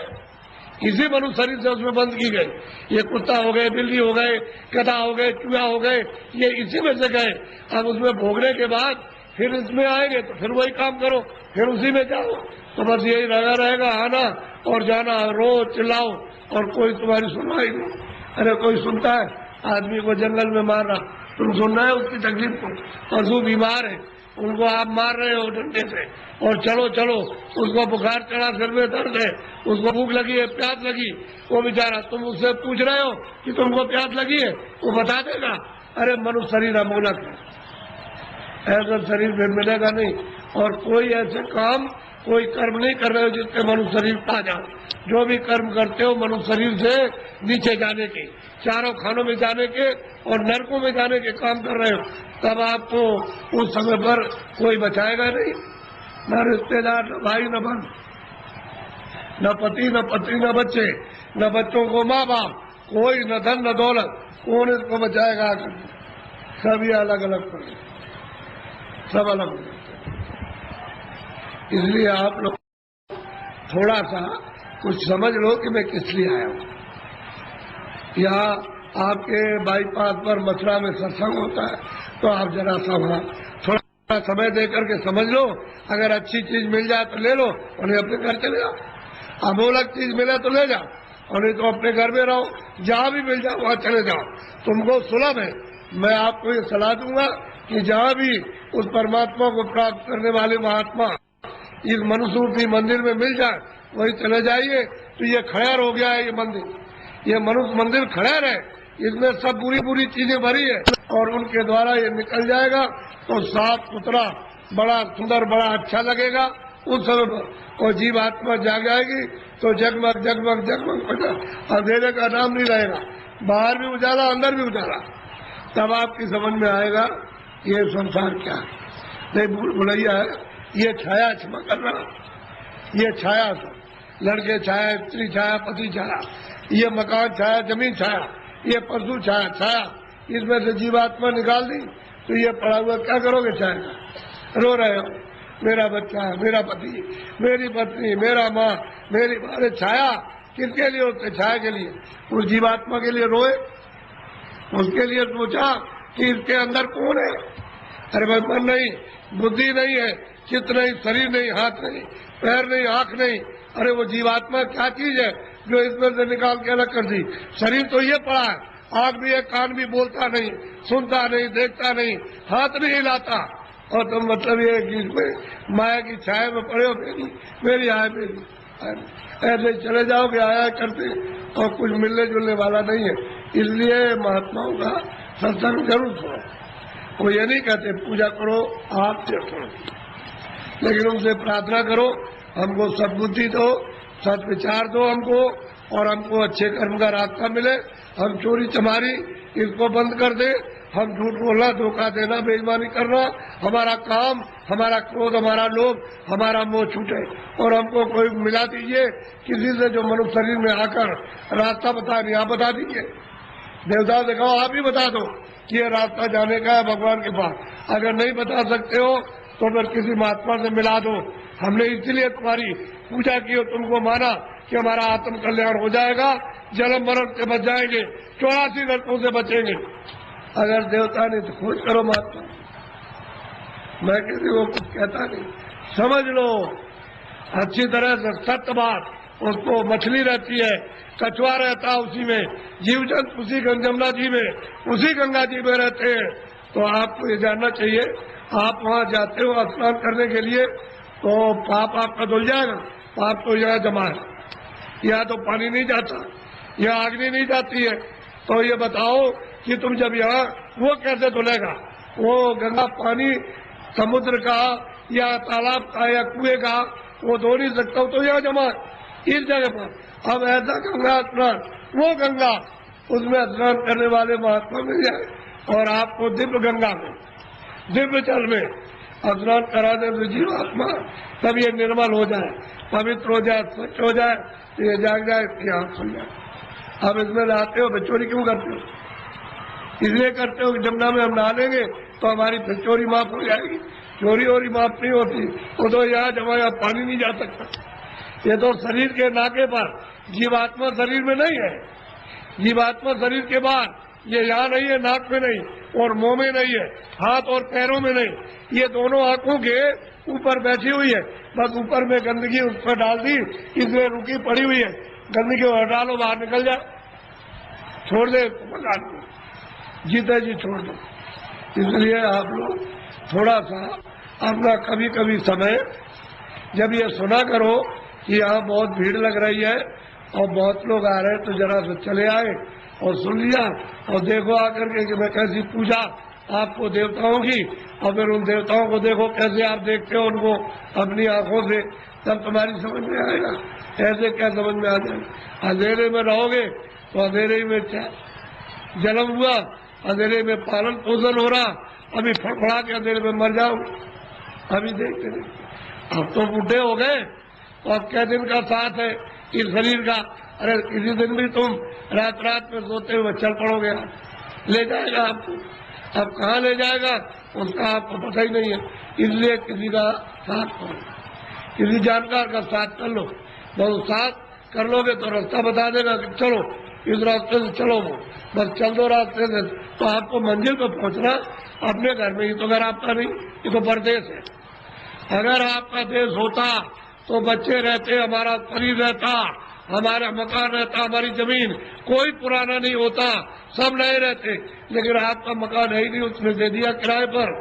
इसी मनुष्य शरीर से उसमें बंद की गई। ये कुत्ता हो गए, बिल्ली हो गए, गधा हो गए, चूहा हो गए, ये इसी में से गए। अब उसमें भोगने के बाद फिर इसमें आएंगे तो फिर वही काम करो, फिर उसी में जाओ। तो बस यही लगा रहेगा, आना और जाना, रोज चिल्लाओ और कोई तुम्हारी सुनवाई नहीं। अरे कोई सुनता है, आदमी को जंगल में मार रहा, तुम सुन रहे हो उसकी तकलीफ को? पशु बीमार है, उनको आप मार रहे हो डंडे से, और चलो चलो उसको बुखार चढ़ा, सिर में दर्द है, उसको भूख लगी है, प्यास लगी, वो बेचारा, तुम उससे पूछ रहे हो कि तुमको प्यास लगी है, वो बता देगा। अरे मनुष्य शरीर अमूलक है, ऐसा शरीर फिर मिलेगा नहीं। और कोई ऐसे काम कोई कर्म नहीं कर रहे हो जिससे मनुष्य शरीर पा जाओ। जो भी कर्म करते हो मनुष्य शरीर से नीचे जाने के, चारों खानों में जाने के और नरकों में जाने के काम कर रहे हो, तब आपको उस समय पर कोई बचाएगा नहीं, न रिश्तेदार, न भाई, न बहन, न पति, न पत्नी, न बच्चे, न बच्चों को माँ बाप, कोई न धन न दौलत, कौन इसको बचाएगा? सब ये अलग अलग पड़े, सब अलग अलग। इसलिए आप लोग थोड़ा सा कुछ समझ लो कि मैं किस लिए आया हूँ। यहाँ आपके बाईपास पर मथुरा में सत्संग होता है, तो आप जरा सा वहाँ थोड़ा समय दे करके समझ लो। अगर अच्छी चीज मिल जाए तो ले लो, उन्हें अपने घर चले जाओ। अमूलक चीज मिले तो ले जाओ, और नहीं तो अपने घर में रहो, जहाँ भी मिल जाओ वहाँ चले जाओ, तुमको सुलभ है। मैं आपको ये सलाह दूंगा कि जहाँ भी उस परमात्मा को प्राप्त करने वाले महात्मा इस मनुष्य रूपी मंदिर में मिल जाए, वही चले जाइए। तो ये खैर हो गया है, ये मंदिर, ये मनुष्य मंदिर खैर है, इसमें सब बुरी बुरी चीजें भरी है, और उनके द्वारा ये निकल जाएगा तो साफ सुथरा, बड़ा सुंदर, बड़ा अच्छा लगेगा उस समय पर। और जीवात्मा जाग जाएगी तो जगमग जगमग जगमग अंधेरे का नाम नहीं रहेगा, बाहर भी उजाला, अंदर भी उजाला। तब आपकी समझ में आएगा ये संसार क्या है। नहीं भूल भुलैया है, ये छाया क्षमा करना, ये छाया सब, लड़के छाया, स्त्री छाया, पति छाया, ये मकान छाया, जमीन छाया, ये पशु छाया, छाया, इसमें से जीवात्मा निकाल दी तो ये पड़ा हुआ क्या करोगे? छाया रो रहे हो, मेरा बच्चा है, मेरा पति, मेरी पत्नी, मेरा माँ, मेरी, अरे छाया किसके लिए होते? छाया के लिए। उस जीवात्मा के लिए रोए, उसके लिए सोचा कि इसके अंदर कौन है? अरे भाई मन नहीं, बुद्धि नहीं है, चित्त नहीं, शरीर नहीं, हाथ नहीं, पैर नहीं, आंख नहीं, अरे वो जीवात्मा क्या चीज है जो इसमें से निकाल के अलग कर दी? शरीर तो ये पड़ा है, आंख भी है, कान भी, बोलता नहीं, सुनता नहीं, देखता नहीं, हाथ नहीं हिलाता, और तुम मतलब ये कि इसमें माया की छाया में पड़े हो, मेरी आया मेरी, ऐसे चले जाओगे आया करते, और कुछ मिलने जुलने वाला नहीं है। इसलिए महात्माओं का सत्संग जरूर सुनो। वो ये नहीं कहते पूजा करो आप देखो, लेकिन उनसे प्रार्थना करो हमको सद्बुद्धि दो, सद्विचार दो हमको, और हमको अच्छे कर्म का रास्ता मिले। हम चोरी चमारी इसको बंद कर दे, हम झूठ बोलना, धोखा देना, बेईमानी करना, हमारा काम, हमारा क्रोध, हमारा लोभ, हमारा मोह छूटे, और हमको कोई मिला दीजिए किसी से जो मनुष्य शरीर में आकर रास्ता बता नहीं, आप बता दीजिए। देवता से कहो आप ही बता दो कि ये रास्ता जाने का है भगवान के पास। अगर नहीं बता सकते हो तो फिर किसी महात्मा से मिला दो। हमने इसलिए तुम्हारी पूजा की और तुमको माना कि हमारा आत्म कल्याण हो जाएगा, जन्म मरण से बच जाएंगे, 84 नरकों से बचेंगे। अगर देवता नहीं तो खोज करो महात्मा। मैं किसी को कुछ कहता नहीं, समझ लो अच्छी तरह से सत्य बात। उसको मछली रहती है, कछुआ रहता है उसी में, जीव जंतु उसी जमुना जी में, उसी गंगा जी में रहते हैं। तो आपको ये जानना चाहिए, आप वहाँ जाते हो स्नान करने के लिए तो पाप आपका धुल जाएगा। पाप तो यहाँ जमा है, यहाँ तो पानी नहीं जाता, यहाँ अग्नि नहीं जाती है। तो ये बताओ कि तुम जब यहाँ, वो कैसे धुलेगा? वो गंगा पानी समुद्र का या तालाब का या कुएं का वो धो नहीं सकता, तो यहाँ जमा इस जगह पर। अब ऐसा गंगा स्नान, वो गंगा उसमें स्नान करने वाले महात्मा मिल जाए और आपको दिव्य गंगा में, दिव्य जल में स्नान करा दे तो जीवात्मा तब ये निर्मल हो जाए, पवित्र हो जाए, स्वच्छ हो जाए, ये जाग जाए, इसकी आंख खुल जाए। अब इसमें नहाते हो, चोरी क्यों करते हो? इसलिए करते हो कि जमुना में हम नहा लेंगे तो हमारी फिर चोरी माफ हो जाएगी। चोरी वोरी माफ नहीं होती, वो तो यहाँ जमा, यहाँ पानी नहीं जा सकता। ये तो शरीर के नाके पर, जीवात्मा शरीर में नहीं है। जीवात्मा शरीर के बाद, ये यहाँ नहीं है, नाक में नहीं और मुंह में नहीं है, हाथ और पैरों में नहीं, ये दोनों आंखों के ऊपर बैठी हुई है। बस ऊपर में गंदगी उस पर डाल दी, इसलिए रुकी पड़ी हुई है। गंदगी हटा लो, बाहर निकल जाए, छोड़ दे मकान को, जीते जी छोड़ दो। इसलिए आप लोग थोड़ा सा अपना कभी कभी समय, जब ये सुना करो कि यहाँ बहुत भीड़ लग रही है और बहुत लोग आ रहे हैं, तो जरा से चले आए और सुन लिया और देखो आकर के कि मैं कैसी पूजा आपको देवताओं की, और फिर उन देवताओं को देखो कैसे आप देखते हो उनको अपनी आंखों से, तब तुम्हारी समझ में आएगा। ऐसे क्या समझ में आ जाएगा? अंधेरे में रहोगे तो अंधेरे में जन्म हुआ, अंधेरे में पालन पोषण हो रहा, अभी फड़फड़ा के अंधेरे में मर जाओ। अभी देखते देखते अब तो बूढ़े हो गए, तो अब क्या दिन का साथ है इस शरीर का? अरे किसी दिन भी तुम रात रात में सोते हुए चल पड़ोगे, ले जाएगा आपको। अब कहाँ ले जाएगा उसका आपको पता ही नहीं है। इसलिए किसी का साथ करो, किसी जानकार का साथ कर लो। बहुत साथ कर लोगे तो रास्ता बता देगा कि चलो इस रास्ते से चलो, वो बस चल दो रास्ते से, तो आपको मंजिल पर पहुंचना अपने घर में ही। तो घर आपका नहीं, ये तो परदेश है। अगर आपका देश होता तो बच्चे रहते, हमारा शरीर रहता, हमारा मकान रहता, हमारी जमीन, कोई पुराना नहीं होता, सब नए रहते। लेकिन आपका मकान है ही नहीं, उसने दे दिया किराए पर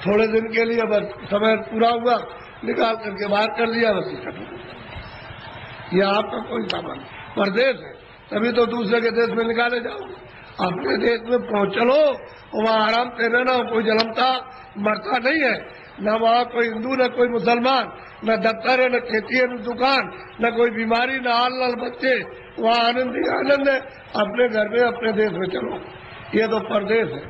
थोड़े दिन के लिए, बस समय पूरा हुआ निकाल करके बाहर कर दिया, बस ये आपका कोई सामान। परदेश है, तभी तो दूसरे के देश में निकाले जाओ। अपने देश में पहुंच चलो, वहाँ आराम से रहना, कोई जन्मता मरता नहीं है, न वहाँ कोई हिंदू न कोई मुसलमान, न दफ्तर है न खेती है न दुकान, न कोई बीमारी, न हाल नल बच्चे, वहाँ आनंद ही आनंद है। अपने घर में अपने देश में चलो। ये तो परदेश है।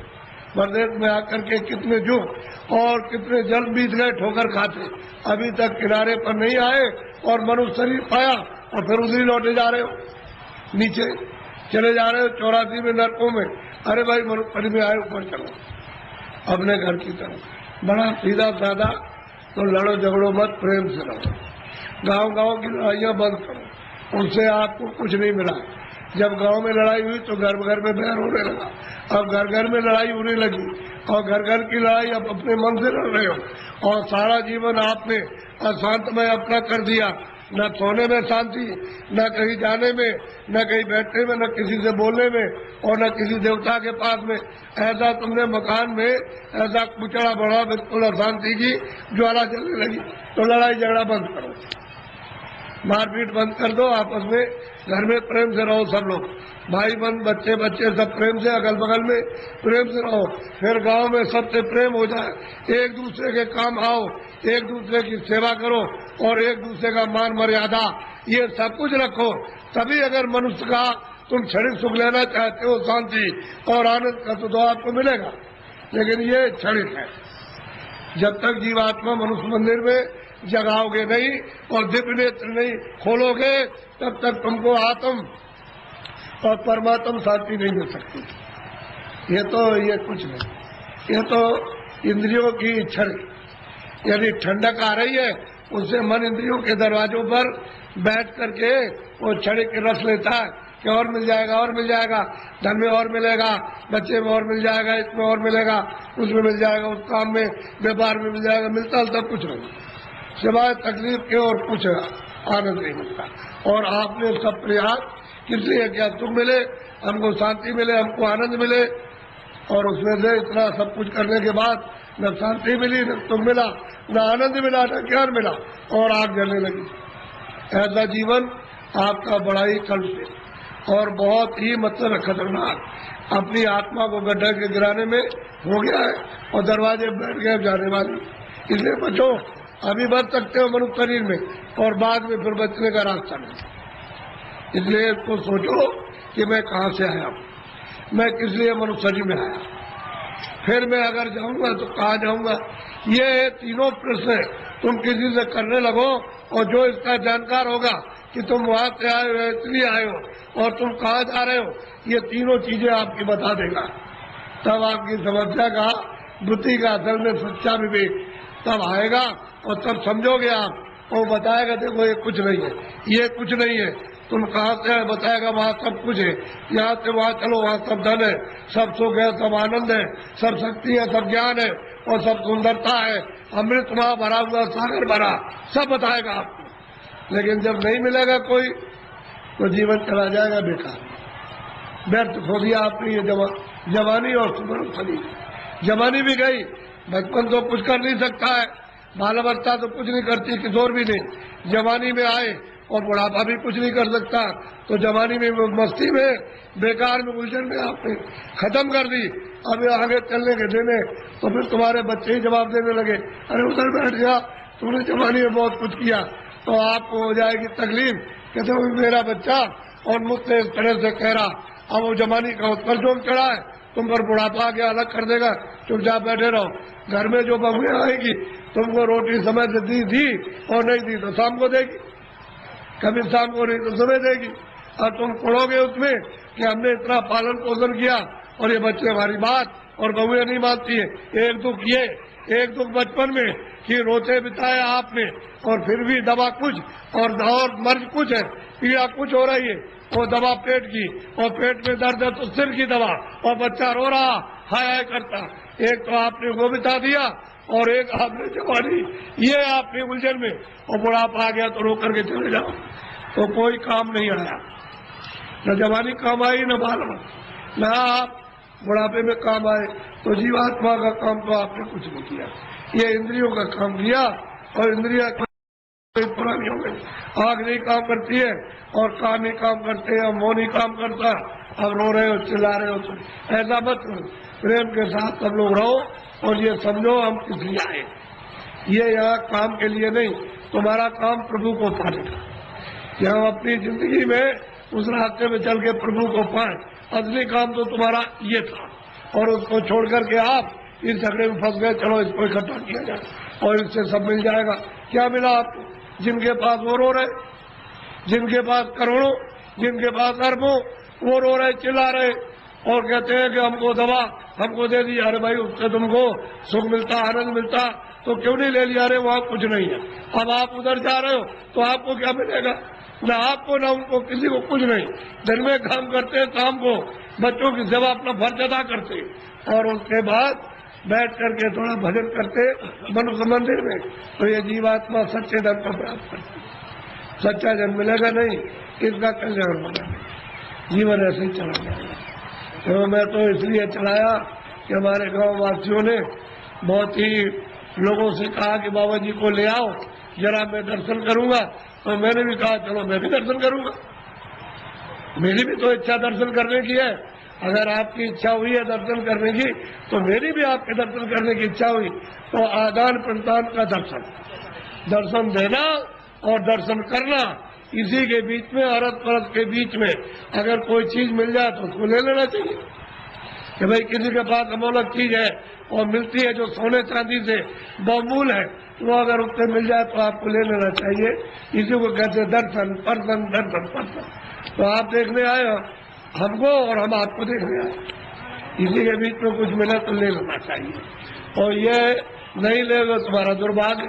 परदेश में आकर के कितने युग और कितने जल बीत गए ठोकर खाते, अभी तक किनारे पर नहीं आए और मनुष्य शरीर पाया और फिर उधर लौटे जा रहे हो, नीचे चले जा रहे हो 84 में नरकों में। अरे भाई मनुष्य में आए, ऊपर चलो अपने घर की तरफ। बड़ा सीधा साधा, तो लड़ो झगड़ो मत, प्रेम से रहो। गांव गांव की लड़ाइयाँ बंद करो, उनसे आपको कुछ नहीं मिला। जब गांव में लड़ाई हुई तो घर घर में बैर होने लगा, अब घर घर में लड़ाई होने लगी और घर घर की लड़ाई अब अपने मन से लड़ रहे हो और सारा जीवन आपने अशांतमय अपना कर दिया। न सोने में शांति, न कहीं जाने में, न कहीं बैठने में, न किसी से बोलने में और न किसी देवता के पास में। ऐसा तुमने मकान में ऐसा कुचड़ा बढ़ा, बिल्कुल अशांति की ज्वाला चलने लगी। तो लड़ाई झगड़ा बंद करो, मारपीट बंद कर दो, आपस में घर में प्रेम से रहो। सब लोग भाई बहन, बच्चे बच्चे सब प्रेम से, अगल बगल में प्रेम से रहो। फिर गांव में सबसे प्रेम हो जाए, एक दूसरे के काम आओ, एक दूसरे की सेवा करो और एक दूसरे का मान मर्यादा, ये सब कुछ रखो। तभी अगर मनुष्य का तुम क्षणिक सुख लेना चाहते हो, शांति और आनंद का, तो आपको मिलेगा। लेकिन ये क्षणिक है। जब तक जीवात्मा मनुष्य मंदिर में जगाओगे नहीं और दिव्य नेत्र नहीं खोलोगे, तब तक तुमको आत्म और परमात्म शांति नहीं मिल सकती। ये कुछ नहीं, ये तो इंद्रियों की छड़, यानी ठंडक आ रही है, उससे मन इंद्रियों के दरवाजों पर बैठ करके वो छड़े के रस लेता है कि और मिल जाएगा, और मिल जाएगा, धन में और मिलेगा, बच्चे में और मिल जाएगा, इसमें और मिलेगा, उसमें मिल जाएगा, उस काम में, व्यापार में मिल जाएगा। मिलता सब कुछ नहीं, सिवाय तकलीफ के और कुछ आनंद नहीं मिलता। और आपने सब प्रयास किस लिए किया? सुख मिले, हमको शांति मिले, हमको आनंद मिले, और उसमें से इतना सब कुछ करने के बाद न शांति मिली, न सुख मिला, न आनंद मिला, न ज्ञान मिला, और आग जलने लगी। ऐसा जीवन आपका बड़ा ही कल्प और बहुत ही मतलब खतरनाक, अपनी आत्मा को गड्ढे के गिराने में हो गया है और दरवाजे बैठ गए जाने वाली। इसलिए बचो, अभी बच सकते हो मनुष्य शरीर में, और बाद में फिर बचने का रास्ता नहीं। इसलिए इसको सोचो कि मैं कहाँ से आया हूँ, मैं किस लिए मनुष्य शरीर में आया, फिर मैं अगर जाऊंगा तो कहाँ जाऊंगा। ये तीनों प्रश्न तुम किसी से करने लगो, और जो इसका जानकार होगा कि तुम वहां से आए हो, इसलिए आए हो, और तुम कहाँ जा रहे हो, ये तीनों चीजें आपकी बता देगा। तब आपकी समस्या का, बुद्धि का असल में सच्चा विवेक तब आएगा, और तब समझोगे आप। और बताएगा देखो ये कुछ नहीं है, ये कुछ नहीं है, तुम कहाँ से है बताएगा, वहाँ सब कुछ है, यहाँ से वहाँ चलो, वहाँ सब धन है, सब सुख है, सब आनंद है, सब शक्ति है, सब ज्ञान है, और सब सुंदरता है, अमृत वहाँ भरा हुआ, सागर भरा, सब बताएगा आपको। लेकिन जब नहीं मिलेगा कोई, तो जीवन चला जाएगा बेकार, व्यर्थ खो दिया आपने ये जवानी और सुमरण फली। जवानी भी गई, बचपन तो कुछ कर नहीं सकता है, बालावस्था तो कुछ नहीं करती, किशोर भी नहीं, जवानी में आए और बुढ़ापा भी कुछ नहीं कर सकता। तो जवानी में मस्ती में, बेकार में, उलझन में आपने खत्म कर दी। अब आगे चलने के देने तो फिर तुम्हारे बच्चे ही जवाब देने लगे, अरे उधर बैठ गया, तुमने जवानी में बहुत कुछ किया। तो आपको हो जाएगी तकलीफ, कहते हो मेरा बच्चा और मुझसे इस तरह से कह रहा, अब वो जवानी का उस पर जोर चढ़ा है, तुम पर बुढ़ापा आके अलग कर देगा, चुपचाप बैठे रहो। घर में जो बहुएं आएगी, तुमको रोटी समय से दी और नहीं दी तो शाम को देगी, कभी शाम को नहीं तो सुबह देगी, और तुम पढ़ोगे उसमें कि हमने इतना पालन पोषण किया और ये बच्चे हमारी बात, और बहुएं नहीं मानती है। एक दुख ये, एक दुख बचपन में कि रोते बिताया आपने, और फिर भी दवा कुछ और मर्ज कुछ है, पीड़ा कुछ हो रही है, वो दवा पेट की, और पेट में दर्द है तो सिर की दवा, और बच्चा रो रहा, हाय हाय करता। एक तो आपने वो बिता दिया, और एक आपने जवानी, ये आपने उलझन में, और बुढ़ापा आ गया तो रो करके चले जाओ, तो कोई काम नहीं आया, न जवानी काम आई, न बाल, न आप बुढ़ापे में काम आए। तो जीवात्मा का काम तो आपने कुछ नहीं किया, ये इंद्रियों का काम किया, और इंद्रिया पुरानी हो गई, आग नहीं काम करती है, और कान नहीं काम करते हैं, मुंह नहीं काम करता, अब रो रहे हो, चिल्ला रहे हो, तो ऐसा मत करो, प्रेम के साथ सब लोग रहो, और ये समझो हम किस लिए आए, ये यहाँ काम के लिए नहीं, तुम्हारा काम प्रभु को पाने का, कि हम अपनी जिंदगी में उस रास्ते में चल के प्रभु को पाए। असली काम तो तुम्हारा ये था, और उसको छोड़ करके आप इस झगड़े में फंस गए, चलो इसको इकट्ठा किया जाए और इससे सब मिल जाएगा। क्या मिला आपको? जिनके पास वो रो रहे, जिनके पास करोड़ों, जिनके पास अरबों, वो रो रहे, चिल्ला रहे, और कहते हैं कि हमको दवा हमको दे दी। अरे भाई, उससे तुमको सुख मिलता, आनंद मिलता, तो क्यों नहीं ले लिया? अरे वहाँ कुछ नहीं है। अब आप उधर जा रहे हो तो आपको क्या मिलेगा? न आपको न उनको, किसी को कुछ नहीं। दिन में काम करते, शाम को बच्चों की सेवा, अपना फर्ज अदा करते, और उसके बाद बैठ करके थोड़ा भजन करते मनुष्य मंदिर में, तो ये जीवात्मा सच्चे धन को प्राप्त करती। सच्चा जन्म मिलेगा नहीं, इसका कल्याण होगा, जीवन ऐसे ही चला जाएगा। तो मैं तो इसलिए चलाया कि हमारे गांव वासियों ने बहुत ही लोगों से कहा कि बाबा जी को ले आओ जरा, मैं दर्शन करूंगा। तो मैंने भी कहा चलो मैं भी दर्शन करूंगा, मेरी भी तो इच्छा दर्शन करने की है। अगर आपकी इच्छा हुई है दर्शन करने की, तो मेरी भी आपके दर्शन करने की इच्छा हुई। तो आदान प्रदान का दर्शन, दर्शन देना और दर्शन करना, इसी के बीच में, अरस परस के बीच में अगर कोई चीज मिल जाए तो उसको ले लेना चाहिए। कि भाई किसी के पास अमोलक चीज है और मिलती है जो सोने चांदी से बहुमूल है, वो अगर उससे मिल जाए तो आपको ले लेना चाहिए। इसी को कहते दर्शन पर्सन, दर्शन पर्सन। तो आप देखने आए हो हमको, और हम आपको देखने आए, इसी के बीच में कुछ मिले तो ले लेना चाहिए, और ये नहीं लेगा तुम्हारा दुर्भाग्य।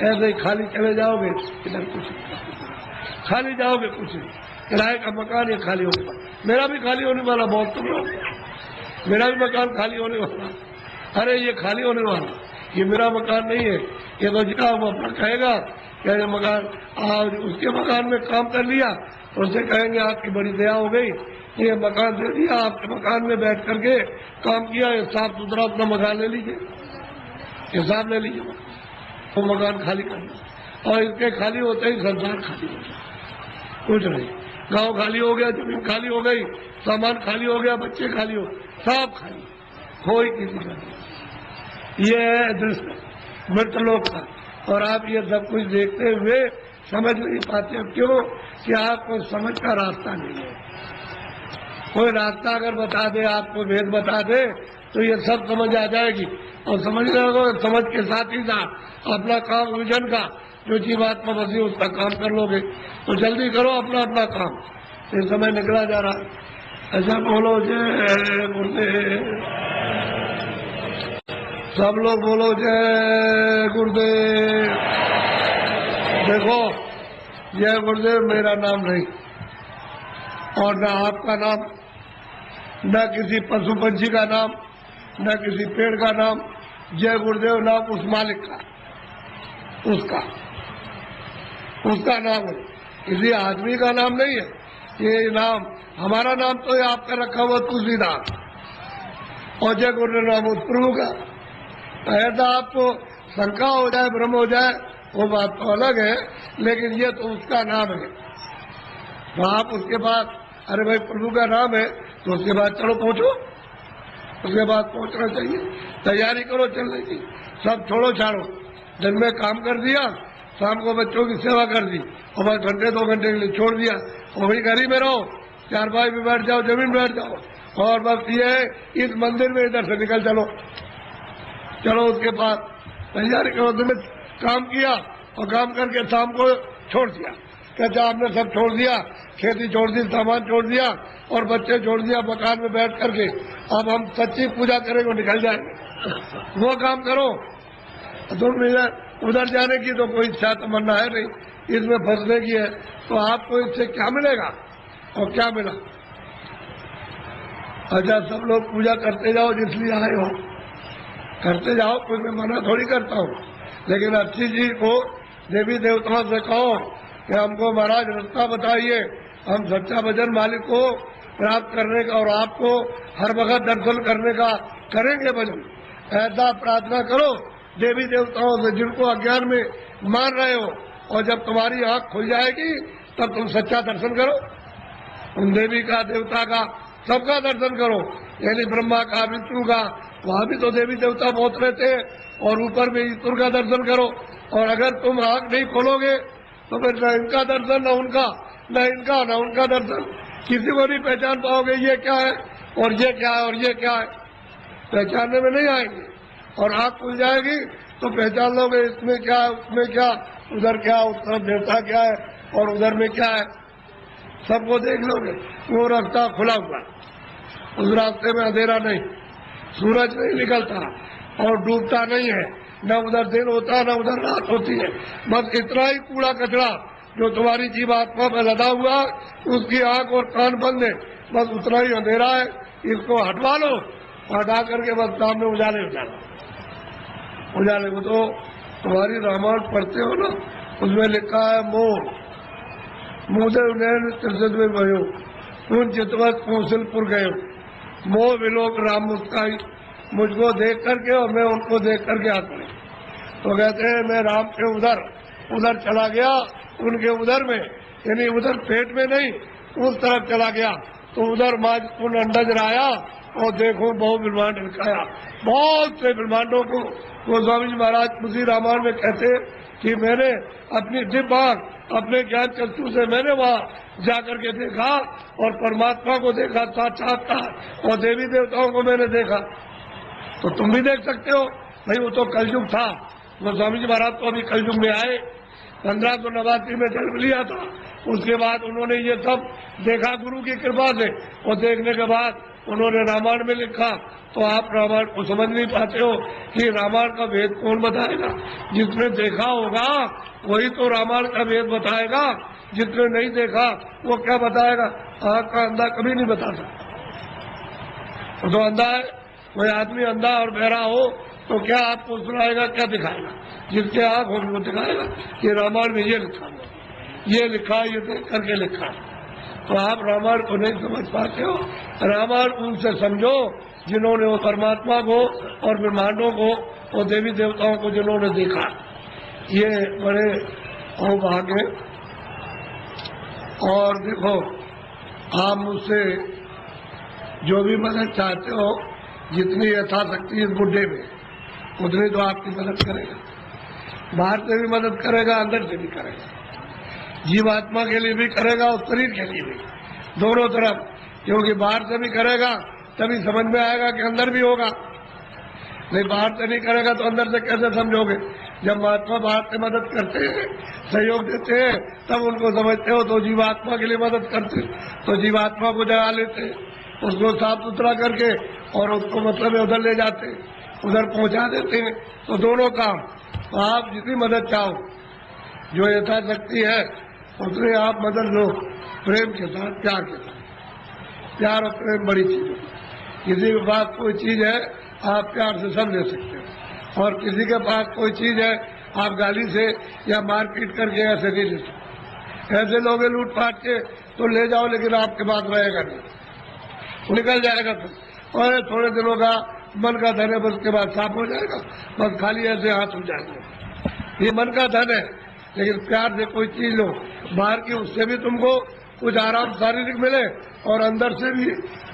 ऐसे ही खाली चले जाओगे, इधर कुछ खाली जाओगे, कुछ नहीं। किराए का मकान ये खाली होने वाला, मेरा भी खाली होने वाला, बहुत तुम लोग, मेरा भी मकान खाली होने वाला। अरे ये खाली होने वाला, ये मेरा मकान नहीं है। ये तो जितना वो अपना कहेगा क्या ये मकान, आज उसके मकान में काम कर लिया, उससे कहेंगे आपकी बड़ी दया हो गई, ये मकान दे दिया, आपके मकान में बैठ करके काम किया, ये साफ सुथरा अपना मकान ले लीजिए, हिसाब ले लीजिए, वो मकान खाली करना। और इसके खाली होते ही संसार खाली हो जाए, कुछ नहीं। गांव खाली हो गया, जमीन खाली हो गई, सामान खाली हो गया, बच्चे खाली हो, सब खाली, कोई किसी का नहीं। ये है दृश्य मृतलोक का। और आप ये सब कुछ देखते हुए समझ नहीं पाते, क्यों कि आपको समझ का रास्ता नहीं है। कोई रास्ता अगर बता दे, आपको भेद बता दे, तो ये सब समझ आ जाएगी। और समझने लगो, समझ के साथ ही साथ अपना काम विजन का जो जीवात्मा बसी उसका काम कर लोगे। तो जल्दी करो अपना अपना काम, ये समय निकला जा रहा है। ऐसा बोलो जय गुरुदेव, सब लोग बोलो जय गुरुदेव। देखो, जय गुरुदेव मेरा नाम नहीं, और न आपका नाम, न किसी पशु पंछी का नाम, न किसी पेड़ का नाम। जय गुरुदेव नाम उस मालिक का, उसका नाम है, किसी आदमी का नाम नहीं है। ये नाम हमारा नाम तो है आपका रखा हुआ तुलसीदास, और जय गुरुदेव नाम उस प्रभु का। ऐसा आपको शंका हो जाए, भ्रम हो जाए, वो बात तो अलग है, लेकिन ये तो उसका नाम है। तो आप उसके बाद, अरे भाई प्रभु का नाम है, तो उसके बाद चलो पहुंचो, उसके बाद पहुंचना चाहिए, तैयारी करो चलने की। सब छोड़ो छाड़ो, दिन में काम कर दिया, शाम को बच्चों की सेवा कर दी, और बस घंटे 2 घंटे के लिए छोड़ दिया, और वही घर ही में रहो, चारपाई में बैठ जाओ, जमीन बैठ जाओ, और बस ये इस मंदिर में इधर से निकल चलो उसके बाद तैयारी करो। दिन में काम किया और काम करके शाम को छोड़ दिया, कहते आपने सब छोड़ दिया, खेती छोड़ दी, सामान छोड़ दिया, और बच्चे छोड़ दिया, मकान में बैठ करके अब हम सच्ची पूजा करेंगे, निकल जाएंगे। वो काम करो। तुम उधर जाने की तो कोई इच्छा तमन्ना है नहीं, इसमें फंसने की है, तो आपको इससे क्या मिलेगा और क्या मिला। अच्छा, सब लोग पूजा करते जाओ, जिसलिए आए हो करते जाओ, कोई मैं मना थोड़ी करता हूँ, लेकिन अच्छी चीज को देवी देवताओं से कहो कि हमको महाराज रास्ता बताइए, हम सच्चा भजन मालिक को प्राप्त करने का और आपको हर वक्त दर्शन करने का करेंगे भजन। ऐसा प्रार्थना करो देवी देवताओं से जिनको अज्ञान में मान रहे हो, और जब तुम्हारी आंख खुल जाएगी तब तुम सच्चा दर्शन करो, उन देवी का, देवता का, सबका दर्शन करो। यानी ब्रह्मा का, विष्णु का, वहाँ भी तो देवी देवता बहुत रहते हैं, और ऊपर में ईश्वर का दर्शन करो। और अगर तुम आंख नहीं खोलोगे तो फिर न इनका दर्शन, न उनका, न इनका, न उनका दर्शन, किसी को नहीं पहचान पाओगे ये क्या है और ये क्या है और ये क्या है, पहचानने में नहीं आएंगे। और आंख खुल जाएगी तो पहचान लोगे, इसमें क्या है, उसमें क्या, उधर क्या, उस तरफ देवता क्या है और उधर में क्या है, सबको देख लोगे। वो रास्ता खुला हुआ, उस रास्ते में अंधेरा नहीं, सूरज नहीं निकलता और डूबता नहीं है, न उधर दिन होता न उधर रात होती है। बस इतना ही कूड़ा कचरा जो तुम्हारी जीवात्मा में लदा हुआ, उसकी आंख और कान बंद है, बस उतना ही अंधेरा है। इसको हटवा लो, हटा करके बस सामने उजाले उजाले को। तो तुम्हारी रामायण पढ़ते हो ना, उसमें लिखा है मोह मुदेव नैन त्रिशद्वे भयो उन चितवत कौशलपुर गये, मोह विलोक राम मुस्काई, मुझको देख करके और मैं उनको देख करके आता हूँ। तो कहते हैं मैं राम के उधर चला गया, उनके उधर में, यानी उधर पेट में नहीं, उस तरफ चला गया, तो उधर माज उन अंडज राया और देखो बहुत ब्रह्मांड दिखाया। बहुत से ब्रह्मांडों को गोस्वामी जी महाराज उसी रामायण में कहते कि मैंने अपनी दिव्य आंख, अपने ज्ञान चक्षु से मैंने वहाँ जाकर के देखा और परमात्मा को देखा साक्षात्कार, और देवी देवताओं को मैंने देखा। तो तुम भी देख सकते हो भाई, वो तो कलयुग था। गोस्वामी जी महाराज तो अभी कलयुग में आए, 1589 में जन्म लिया था। उसके बाद उन्होंने ये सब देखा गुरु की कृपा से, और देखने के बाद उन्होंने रामायण में लिखा तो आप रामायण को समझ नहीं पाते हो कि रामायण का वेद कौन बताएगा। जिसने देखा होगा वही तो रामायण का वेद बताएगा, जिसने नहीं देखा वो क्या बताएगा। आँख का अंधा कभी नहीं बता सकता। वो तो अंधा है, कोई आदमी अंधा और बहरा हो तो क्या आपको सुनाएगा, क्या दिखाएगा। जिसके आँख होगी वो दिखाएगा कि रामायण में ये लिखा हुआ, ये लिखा, ये देख करके लिखा। तो आप रामायण को नहीं समझ पाते हो। रामायण उनसे समझो जिन्होंने वो परमात्मा को और ब्रह्मांडों को और देवी देवताओं को जिन्होंने देखा। ये बड़े अहोभाग्य। और देखो, आप मुझसे जो भी मदद चाहते हो, जितनी यथाशक्ति इस बुढ़े में, उतनी तो आपकी मदद करेगा। बाहर से भी मदद करेगा, अंदर से भी करेगा। जीवात्मा के लिए भी करेगा और शरीर के लिए भी, दोनों तरफ। क्योंकि बाहर से भी करेगा तभी समझ में आएगा कि अंदर भी होगा। नहीं, बाहर से नहीं करेगा तो अंदर से कैसे समझोगे। जब महात्मा बाहर से मदद करते हैं, सहयोग देते हैं, तब उनको समझते हो। तो जीवात्मा के लिए मदद करते तो जीवात्मा को जगा लेते, उसको साफ सुथरा करके और उसको मतलब उधर ले जाते, उधर पहुंचा देते हैं। तो दोनों काम। तो आप जितनी मदद चाहो, जो यथाशक्ति है उतने आप मदद लो, प्रेम के साथ, प्यार के साथ। प्यार और प्रेम बड़ी चीज है। किसी के पास कोई चीज है आप प्यार से सब ले सकते हो, और किसी के पास कोई चीज है आप गाली से या मारपीट करके ऐसे नहीं ले सकते। ऐसे लोगे लूट पाट के तो ले जाओ, लेकिन आपके पास रहेगा नहीं, निकल जाएगा। तो और थोड़े दिनों का मन का धन है, बस के बाद साफ हो जाएगा, बस खाली ऐसे हाथ हो जाएंगे। ये मन का धन है। लेकिन प्यार से कोई चीज लो, बाहर की उससे भी तुमको कुछ आराम शारीरिक मिले, और अंदर से भी,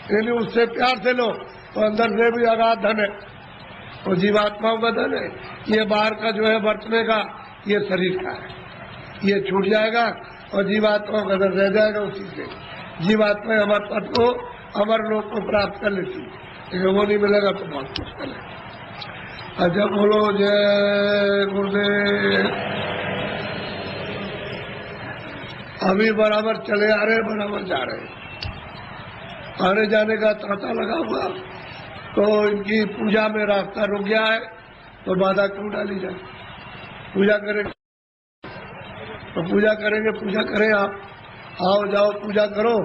यानी उससे प्यार से लो तो अंदर से भी अगाध धन है। और जीवात्माओं का धन है ये बाहर का जो है बरतने का, ये शरीर का है, ये छूट जाएगा और जीवात्माओं का धन रह जाएगा। उसी से जीवात्मा अमर पद को, अमर लोक को प्राप्त कर लेती, लेकिन वो नहीं मिलेगा तो बहुत मुश्किल है। अच्छा, बोलो जय गुरुदेव। अभी बराबर चले आ रहे, बराबर जा रहे, आने जाने का तांता लगा हुआ, तो इनकी पूजा में रास्ता रुक गया है, तो बाधा क्यों डाली जाए। पूजा करेंगे तो पूजा करेंगे, पूजा करें आप, आओ जाओ पूजा करो,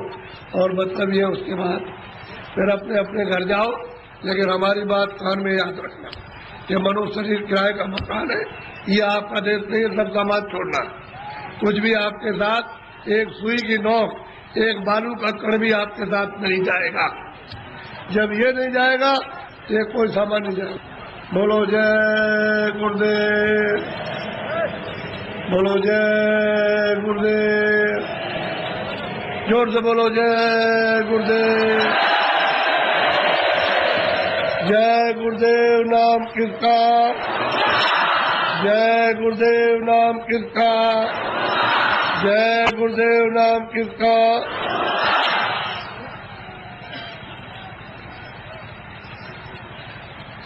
और मतलब ये उसके बाद फिर अपने अपने घर जाओ। लेकिन हमारी बात कान में याद रखना, ये मनुष्य शरीर किराए का मकान है, ये आपका देश नहीं है। सब समाज छोड़ना, कुछ भी आपके साथ, एक सुई की नोक, एक बालू का कण भी आपके साथ नहीं जाएगा। जब ये नहीं जाएगा ये कोई सामान नहीं जाएगा। बोलो जय गुरुदेव, बोलो जय गुरुदेव, जोर से बोलो जय गुरुदेव। जय गुरुदेव नाम किसका, जय गुरुदेव नाम किसका, जय गुरुदेव नाम किसका।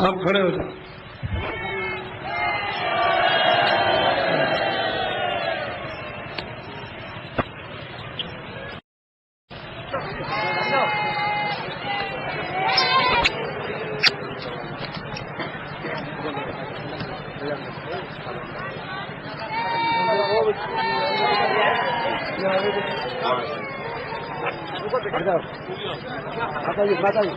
आप खड़े हो जाओ। माता जी